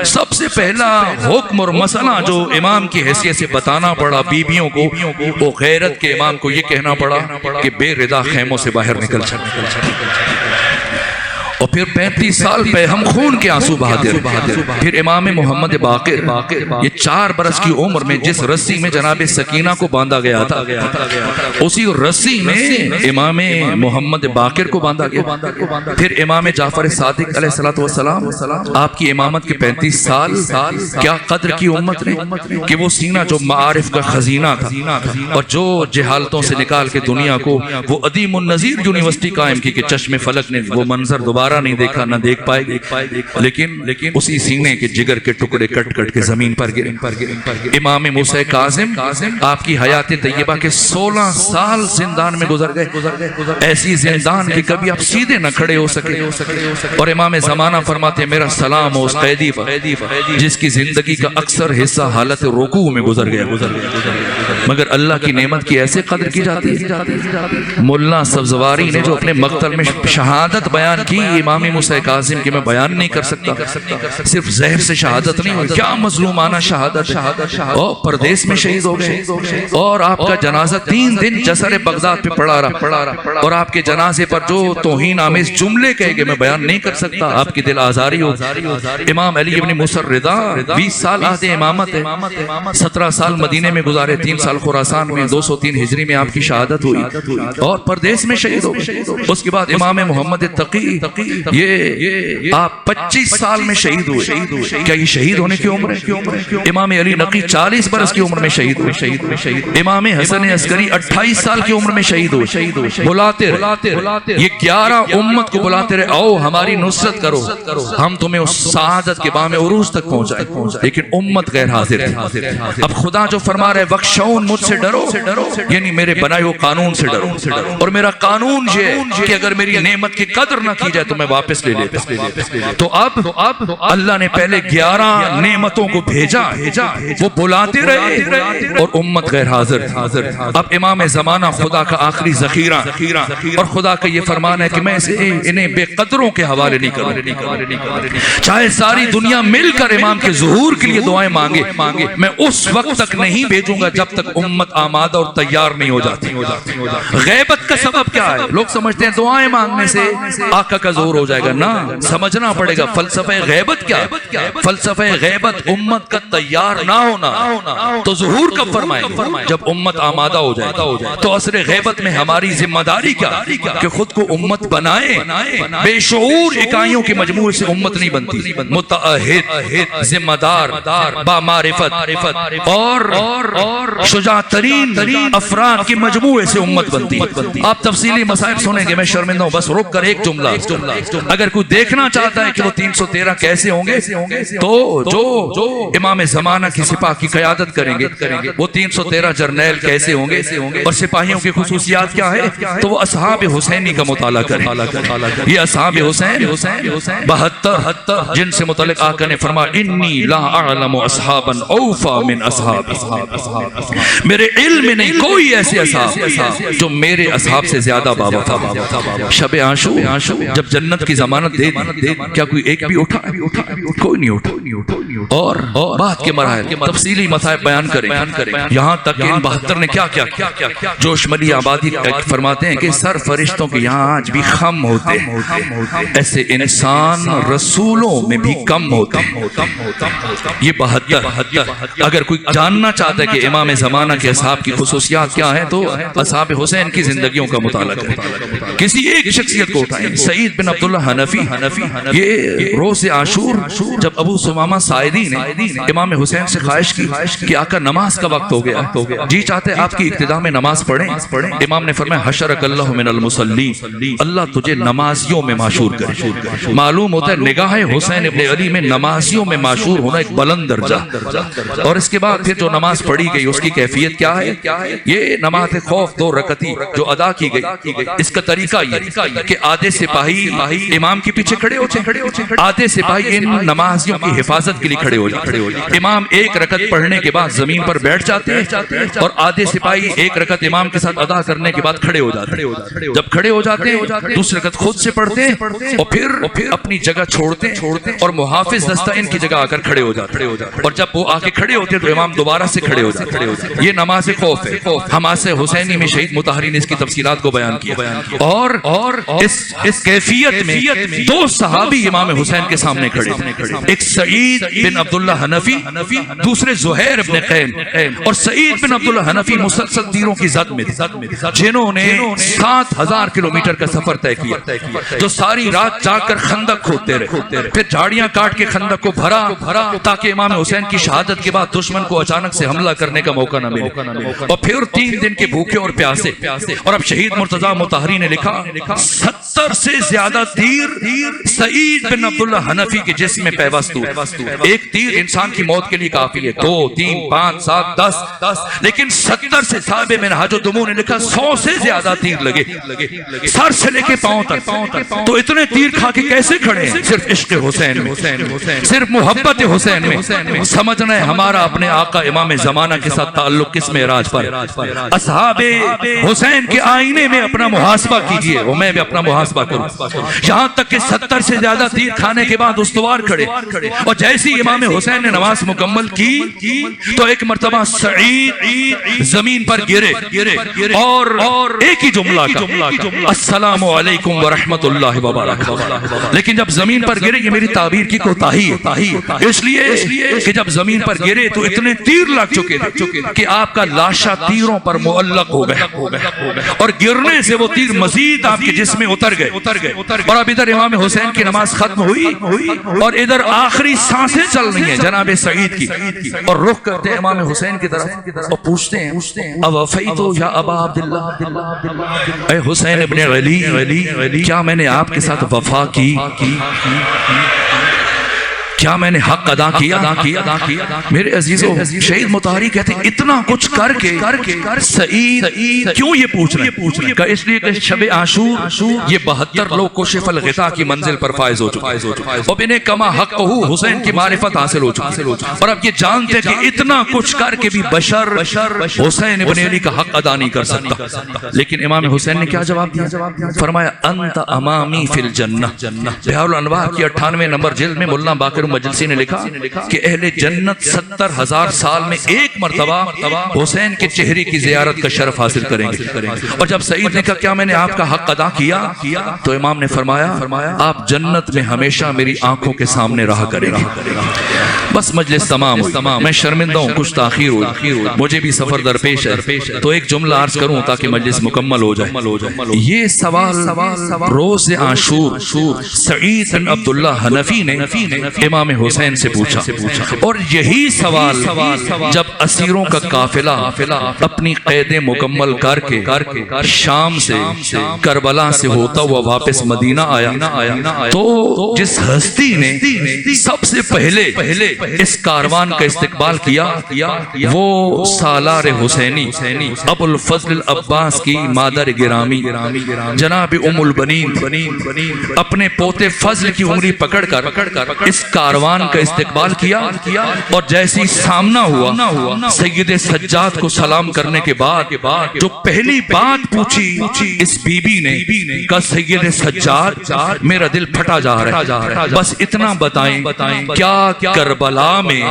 سب سے پہلا حکم اور مسئلہ جو امام کی حیثیت سے بتانا پڑا بیویوں کو، وہ غیرت کے امام کو یہ کہنا پڑا کہ بے رضا خیموں سے باہر نکل چل. اور پھر 35 سال پہ ہم خون کے آنسو بہاتے رہے. پھر امام محمد باقر، یہ 4 برس کی عمر میں جس رسی میں جناب سکینہ کو باندھا گیا تھا، اسی رسی میں امام محمد باقر کو باندھا گیا. پھر امام جعفر صادق علیہ السلام، آپ کی امامت کے 35 سال کیا قدر کی امت نے کہ وہ سینہ جو معارف کا خزینہ تھا اور جو جہالتوں سے نکال کے دنیا کو وہ عدیم النظیر یونیورسٹی قائم کی کہ چشم فلک نے وہ منظر دوبارہ نہیں دیکھا، نہ دیکھ پائے گی. لیکن اسی سینے کے جگر کے ٹکڑے کٹ کٹ کے زمین پر گرے. امام موسیٰ کاظم، آپ کی حیات طیبہ کے 16 سال زندان میں گزر گئے، ایسی زندان کہ کبھی آپ سیدھے نہ کھڑے ہو سکے. اور امام زمانہ فرماتے ہیں میرا سلام ہو اس قیدی پر جس کی زندگی کا اکثر حصہ حالت رکوع میں گزر گیا. مگر اللہ کی نعمت کی ایسے قدر کی جاتی ہے. ملا سبزواری نے جو اپنے مقتل میں شہادت بیان کی امام موسیٰ کاظم کی میں بیان نہیں کر سکتا. صرف زہر سے شہادت نہیں ہوئی، کیا مظلومانہ شہادت. اور پردیس میں شہید ہو گئے اور آپ کا جنازہ 3 دن جسر بغداد پہ پڑا رہا. اور آپ کے جنازے پر جو توہین آمیز جملے کہے گئے میں بیان نہیں کر سکتا، آپ کی دل آزاری ہو. امام علی ابن موسیٰ الرضا 20 سال عہد امامت ہے، 17 سال مدینے میں گزارے، 3 سال خراسان میں، 203 ہجری میں آپ کی شہادت ہوئی اور پردیس میں شہید ہو گئے. اس کے بعد امام محمد تقی، یہ آپ 25 سال میں شہید ہوئے. کیا یہ شہید ہونے کی عمر ہے؟ امام علی نقی 40 برس کی عمر میں شہید ہوئے. امام حسن عسکری 28 سال کی عمر میں شہید ہوئے. بلاتے رہے، یہ 11 امت کو بلاتے رہے، آؤ ہماری نصرت کرو، ہم تمہیں اس سعادت کے بام عروج تک پہنچائیں. لیکن امت غیر حاضر تھی. اب خدا جو فرما رہے وخشون مجھ سے ڈرو، یعنی میرے بنائے ہوئے قانون سے ڈرو. اور میرا قانون یہ ہے کہ اگر میری نعمت کی قدر نہ کی جائے تو میں واپس لے لیتا. تو اب اللہ نے پہلے 11 نعمتوں کو بھیجا، وہ بلاتے رہے اور امت غیر حاضر. اب امام زمانہ خدا کا آخری ذخیرہ، اور خدا کا یہ فرمان ہے کہ میں انہیں بے قدروں کے حوالے نہیں کروں. چاہے ساری دنیا مل کر امام کے ظہور کے لیے دعائیں مانگے، میں اس وقت تک نہیں بھیجوں گا جب تک امت آمادہ اور تیار نہیں ہو جاتی. غیبت کا سبب کیا ہے؟ لوگ سمجھتے ہیں دعائیں مانگنے سے آقا کا ظہور ہو جائے گا. نہ، سمجھنا پڑے گا فلسفہ غیبت کیا ہے. فلسفہ غیبت امت کا تیار نہ ہونا. تو ظہور کب فرمائے؟ جب امت آمادہ ہو جائے. تو اثر غیبت میں ہماری ذمہ داری کیا کہ خود کو امت بنائے. بے شعور اکائیوں کے مجموعے سے امت نہیں بنتی. متعہد، ذمہ دار، با معرفت اور شجاع ترین افراد کے مجموعے سے امت بنتی. آپ تفصیلی مسائل سنیں گے، میں شرمندہ ہوں، بس رک کر ایک جملہ. اگر کوئی دیکھنا چاہتا ہے کہ وہ 313 کیسے ہوں گے تو جو امام زمانہ کی سپاہ کی قیادت کریں گے وہ 313 جرنیل کیسے ہوں گے اور سپاہیوں کی خصوصیات کیا ہے تو وہ اصحاب حسینی کا مطالعہ کریں. یہ اصحاب حسین 72 جن سے متعلق آقا نے فرمایا انی لا اعلم اصحابا اوفا من اصحاب. میرے علم میں نہیں کوئی ایسے اصحاب جو میرے اصحاب سے زیادہ بابا تھا. شب عاشور جب جنت کی ضمانت دے دی، کیا کوئی ایک بھی اٹھا؟ کوئی نہیں اٹھا۔ اور بعد کے مراحل تفصیلی مصائب بیان کریں، یہاں تک کہ ان 72 نے کیا کیا جوش ملی آبادی فرماتے ہیں کہ سر فرشتوں کے یہاں آج بھی خم ہوتے ہیں، ایسے انسان رسولوں میں بھی کم ہوتے ہیں۔ یہ 72 اگر کوئی جاننا چاہتا ہے کہ امام زمانہ کے اصحاب کی خصوصیات کیا ہیں تو اصحاب حسین کی زندگیوں کا مطالعہ کریں۔ کسی ایک شخصیت کو اٹھائیں، سعید بن عبداللہ حنفی، یہ روز عاشور جب ابو ثمامہ ساعدی نے امام حسین سے خواہش کی کہ آقا نماز کا وقت ہو گیا، جی چاہتے آپ کی ابتدا میں نماز پڑھیں، امام نے فرمایا حشرک اللہ من المصلین، اللہ تجھے نمازیوں میں معشور کرے۔ معلوم ہوتا ہے نگاہ حسین ابن علی میں نمازیوں میں معشور ہونا ایک بلند درجہ۔ اور اس کے بعد پھر جو نماز پڑھی گئی اس کی کیفیت کیا ہے؟ یہ نماز خوف 2 رکعتی جو ادا کی گئی، اس کا طریقہ یہ کہ آدھے سپاہی امام کے پیچھے کھڑے ہوتے ہیں، آدھے سپاہی ان نمازیوں کی حفاظت کے لیے کھڑے ہو جاتے ہیں۔ امام 1 رکعت پڑھنے کے بعد زمین پر بیٹھ جاتے ہیں اور آدھے سپاہی 1 رکعت امام کے ساتھ ادا کرنے کے بعد کھڑے ہو جاتے ہیں۔ جب کھڑے ہو جاتے ہیں دوسری رکعت خود سے پڑھتے ہیں اور پھر اپنی جگہ چھوڑتے ہیں اور محافظ دستہ ان کی جگہ آ کر کھڑے ہو جاتے ہیں، اور جب وہ آ کے کھڑے ہوتے ہیں تو امام دوبارہ سے کھڑے ہو جاتے ہیں۔ یہ نماز خوف ہے۔ حماس حسینی میں شہید مطہری نے اس کی تفصیلات کو بیان کیا، اور اس کیفیت میں 2 صحابی امام حسین کے سامنے کھڑے، ایک سعید بن عبداللہ حنفی، دوسرے زہیر بن قیم۔ اور سعید بن عبداللہ حنفی مسلسل تیروں کی زد میں جنہوں نے 7000 کلومیٹر کا سفر طے کیا، جو ساری رات جا کر خندق کھودتے رہے، پھر جھاڑیاں کاٹ کے خندق کو بھرا تاکہ امام حسین کی شہادت کے بعد دشمن کو اچانک سے حملہ کرنے کا موقع نہ ملے، اور پھر 3 دن کے بھوکے اور پیاسے۔ اور اب شہید مرتضیٰ مطہری نے لکھا 70 سے زیادہ تیر سعید بن عبداللہ حنفی کے جسم میں پیوست ہوئے۔ ایک تیر انسان کی موت کے لیے کافی ہے، 2 3 5 7 10، لیکن 70 سے صاحب منہاج الدموع نے لکھا 100 سے زیادہ تیر لگے، سر سے لے کے پاؤں تک۔ تو اتنے تیر کھا کے کیسے کھڑے ہیں؟ صرف عشق حسین میں، صرف محبت حسین میں۔ سمجھنا ہے ہمارا اپنے آقا امام زمانہ کے ساتھ تعلق کس معراج پر۔ اصحاب حسین کے آئینے میں اپنا محاسبہ کیجئے، اور میں بھی اپنا محاسبہ کروں۔ یہاں تک کہ 70 سے زیادہ تیر کھانے کے بعد استوار کھڑے، اور جیسی امام حسین نے نماز مکمل کی تو ایک مرتبہ سعید زمین پر گرے اور ایک ہی جملہ کا السلام علیکم ورحمت اللہ وبرکاتہ۔ لیکن جب زمین پر گرے، یہ میری تعبیر کی کوتاہی ہے، اس لیے کہ جب زمین پر گرے تو اتنے تیر لگ چکے تھے کہ آپ کا لاشا تیروں پر معلق ہو گیا، اور گرنے سے وہ تیر مزید آپ کے جسم میں اتر گئے۔ اور اب ادھر امام حسین کی نماز ختم ہوئی اور ادھر آخری سانسیں چل رہی ہیں جناب سعید کی، اور رخ کرتے ہیں امام حسین کی طرف اور پوچھتے ہیں اوفیتو یا ابا عبداللہ، اے حسین ابن علی، کیا میں نے آپ کے ساتھ وفا کی؟ کیا میں نے حق ادا کیا؟ میرے عزیزو، شہید مطہری کہتے ہیں اتنا کچھ کر کے سعید کیوں یہ پوچھ رہے ہیں؟ کہ اس لیے کہ شب عاشور یہ 72 لوگ کشف الغطاء کی منزل پر فائز ہو چکے، اور انہیں کما حق حسین کی معرفت حاصل ہو چکی، اور اب یہ جانتے ہیں کہ اتنا کچھ کر کے بھی بشر حسین ابن علی کا حق ادا نہیں کر سکتا۔ لیکن امام حسین نے کیا جواب دیا؟ فرمایا انت امامی فی الجنہ۔ بہار الانوار کی 98 نمبر جلد میں مولانا باقر مجلسی نے لکھا کہ اہل جنت 70,000 سال میں ایک مرتبہ حسین کے چہرے کی زیارت کا شرف حاصل کریں گے۔ اور جب سعید نے کہا کیا میں نے آپ کا حق ادا کیا، تو امام نے فرمایا آپ جنت میں ہمیشہ میری آنکھوں کے سامنے رہا کریں گے۔ بس مجلس تمام میں شرمندہ ہوں، کچھ تاخیر ہوئی، مجھے بھی سفر درپیش ہے، تو ایک جملہ عرض کروں تاکہ مجلس مکمل ہو جائے۔ یہ سوال روز عاشور سعید بن عبداللہ حنفی نے امام حسین سے پوچھا، اور یہی سوال جب اسیروں کا قافلہ اپنی قیدیں مکمل کر کے شام سے کربلا سے ہوتا ہوا واپس مدینہ آیا، تو جس ہستی نے سب سے پہلے اس کاروان کا استقبال کیا وہ سالار حسینی ابو الفضل العباس کی مادر گرامی جناب ام البنین اپنے پوتے فضل کی انگلی پکڑ کر اس کاروان کا استقبال کیا اور جیسی سامنا ہوا سید سجاد کو سلام کرنے کے بعد جو پہلی بات پوچھی اس بی بی نے کہا سید سجاد میرا دل پھٹا جا رہا ہے، بس اتنا بتائیں کیا کربلا میں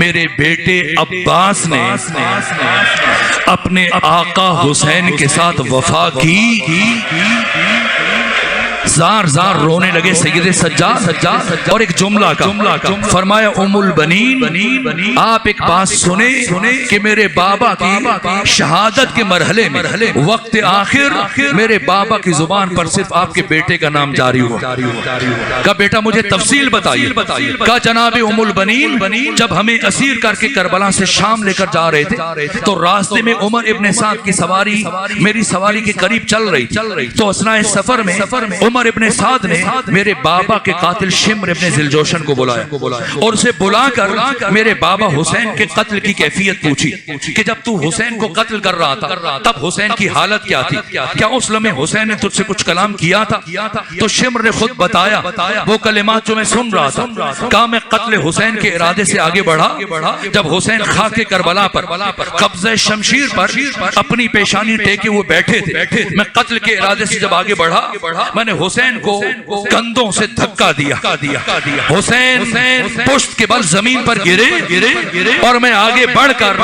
میرے بیٹے عباس نے اپنے آقا حسین کے ساتھ وفا کی؟ زار زار رونے لگے سید سجاد اور ایک جملہ کا فرمایا ام البنین آپ ایک بات سنیں کہ میرے بابا کی شہادت کے مرحلے میں وقت آخر میرے بابا کی زبان پر صرف آپ کے بیٹے کا نام جاری ہوا۔ کہا بیٹا مجھے تفصیل بتائیے۔ کہا جناب ام البنین جب ہمیں اسیر کر کے کربلا سے شام لے کر جا رہے تھے تو راستے میں عمر ابن سعد کی سواری میری سواری کے قریب چل رہی تو اثناء سفر میں عمر ابن سعد نے میرے بابا کے قاتل شمر ابن ذلجوشن کو بلایا اور اسے بلا کر میرے بابا حسین کے قتل کی کیفیت پوچھی کہ جب تو حسین کو قتل کر رہا تھا تب حسین کی حالت کیا تھی، کیا اس لمحے حسین نے تجھ سے کچھ کلام کیا تھا؟ تو شمر نے خود بتایا وہ کلمات جو میں سن رہا تھا۔ کہا میں قتل حسین کے ارادے سے آگے بڑھا جب حسین خاک کربلا پر قبضہ شمشیر پر اپنی پیشانی ٹیکے ہوئے بیٹھے تھے، میں قتل کے ارادے سے جب آگے بڑھا میں نے حسین کو کندھوں سے دھکا دیا، حسین پشت کے بل زمین پر گرے اور میں آگے بڑھ کر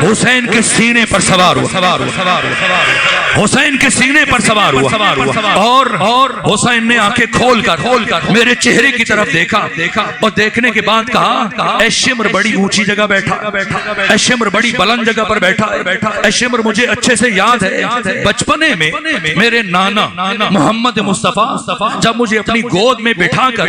حسین کے سینے پر سوار ہوا، حسین کے سینے پر سوار ہوا اور حسین نے آنکھیں کھول کر میرے چہرے کی طرف دیکھا اور دیکھنے کے بعد کہا اے شمر بڑی اونچی جگہ بیٹھا، اے شمر بڑی بلند جگہ پر بیٹھا، اے شمر مجھے اچھے سے یاد ہے بچپنے میں میرے نانا محمد مصطفیٰ جب مجھے اپنی گود میں بٹھا کر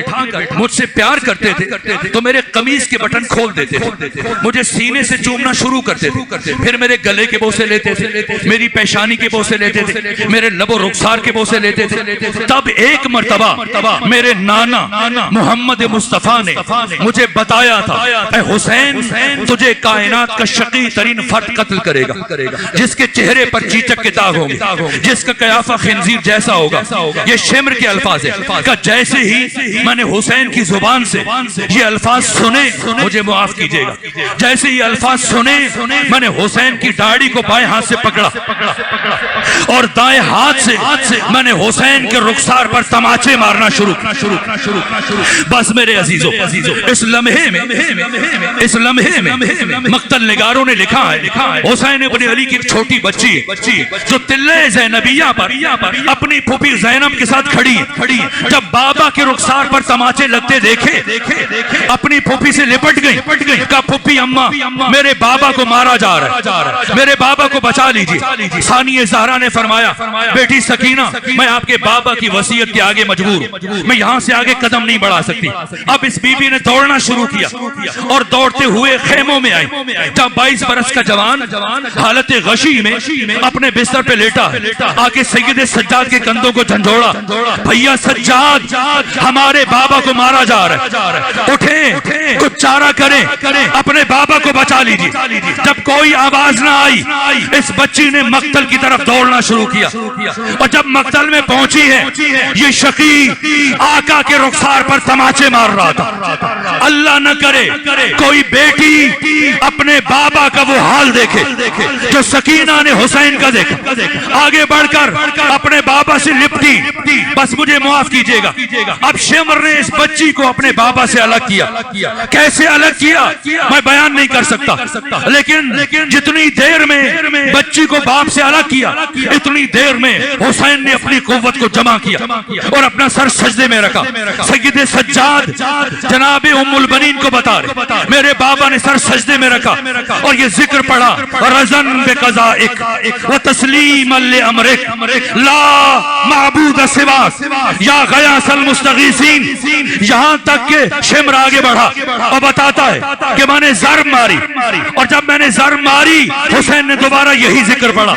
مجھ سے پیار کرتے تھے تو میرے قمیص کے بٹن کھول دیتے تھے، مجھے سینے سے چومنا شروع کرتے تھے، پھر میرے گلے کے بوسے لیتے تھے، میری پیشانی کے بوسے لیتے تھے، میرے لب و رخسار کے بوسے لیتے تھے۔ تب ایک مرتبہ میرے نانا محمد مصطفیٰ نے مجھے بتایا تھا اے حسین تجھے کائنات کا شقی ترین فرد قتل کرے گا جس کے چہرے پر چیچک کے داغ ہوں گے، جس کا قیافہ خنزیر جیسا ہوگا۔ یہ شمر کے الفاظ ہے کہ جیسے ہی میں نے حسین کی زبان سے یہ الفاظ سنے مجھے معاف کیجئے گا، جیسے یہ الفاظ سنے میں نے حسین کی داڑھی کو بائیں ہاتھ سے پکڑا اور دائیں ہاتھ سے میں نے حسین کے رخسار پر تماچے مارنا شروع۔ بس میرے عزیزو اس لمحے میں مقتل نگاروں نے لکھا ہے حسین ابن علی کی ایک چھوٹی بچی جو تلے زینبیہ پر اپنی پھوپھی زینب کے ساتھ کھڑی ہے، جب بابا کے رخسار پر تماچے لگتے دیکھے اپنی پھوپھی سے لپٹ گئی، کہا پھوپھی اماں میرے بابا کو مارا جا رہا ہے، میرے بابا کو بچا لیجیے۔ ثانیہ زہرا نے فرمایا بیٹی سکینہ میں آپ کے بابا کی وصیت کے آگے مجبور ہوں، میں یہاں سے آگے قدم نہیں بڑھا سکتی۔ اب اس بی بی نے دوڑنا شروع کیا اور دوڑتے ہوئے خیموں میں آئی، جب 22 برس کا جوان حالت غشی میں اپنے بستر پہ لیٹا آکے سید سجاد کے کندھوں کو جھنجھوڑا، بھیا سجاد ہمارے بابا کو مارا جا رہا ہے، اٹھیں کچھ چارہ کریں، اپنے بابا کو بچا لیجیے۔ جب کوئی آواز نہ آئی اس بچی نے مقتل کی طرف دوڑنا شروع کیا اور جب مقتل میں پہنچی ہے یہ شقی آقا کے رخسار پر تماچے مار رہا تھا۔ اللہ نہ کرے کوئی بیٹی اپنے بابا کا وہ حال دیکھے جو سکینہ نے حسین کا دیکھا، آگے بڑھ کر اپنے بابا سے لپٹی، بس مجھے معاف کیجئے گا۔ اب شمر نے اس بچی کو اپنے بابا سے الگ کیا، کیسے الگ کیا میں بیان نہیں کر سکتا، لیکن جتنی دیر میں بچی کو باپ سے الگ کیا اتنی دیر میں حسین نے اپنی قوت کو جمع کیا اور اپنا سر سجدے میں رکھا۔ سید سجاد جناب ام البنین کو بتا رہے میرے بابا نے سر سجدے میں رکھا اور یہ ذکر پڑھا رضن بقضائک وتسلیما لامرک لا معبود سواک یا غیاث المستغیثین، یہاں تک کہ شمر آگے بڑھا اور بتاتا ہے کہ میں نے ضرب ماری اور جب میں نے ضرب ماری حسین نے دوبارہ یہی ذکر پڑھا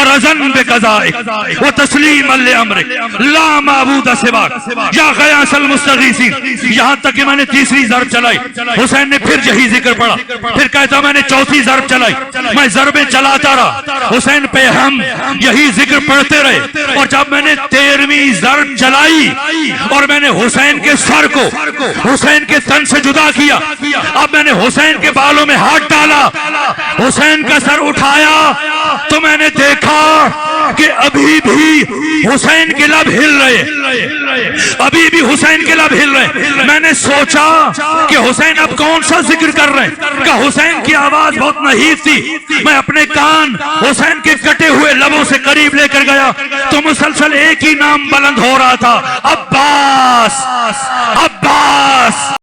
رضن بے قضائک و تسلیما لامرک لا معبود سواک یا غیاث المستغیثین. یہاں تک کہ میں نے تیسری ضرب چلائی، حسین نے پھر یہی ذکر پڑھا. پھر کہتا میں نے چوتھی ضرب چلائی، میں ضربیں چلاتا رہا، حسین پہ ہم یہی ذکر پڑھتے رہے. اور جب میں نے 13ویں ضرب چلائی اور میں نے حسین کے سر کو حسین کے تن سے جدا کیا، اب میں نے حسین کے بالوں میں ہاتھ ڈالا، حسین کا سر اٹھایا تو میں نے دیکھا کہ ابھی بھی حسین کے لب ہل رہے، ابھی بھی حسین کے لب ہل رہے. میں نے سوچا کہ حسین اب کون سا ذکر کر رہے ہیں، کہ حسین کی آواز بہت نحیف تھی. میں اپنے کان حسین کے کٹے ہوئے لبوں سے قریب لے کر گیا تو مسلسل ایک ہی نام بلند ہو رہا تھا، عباس عباس.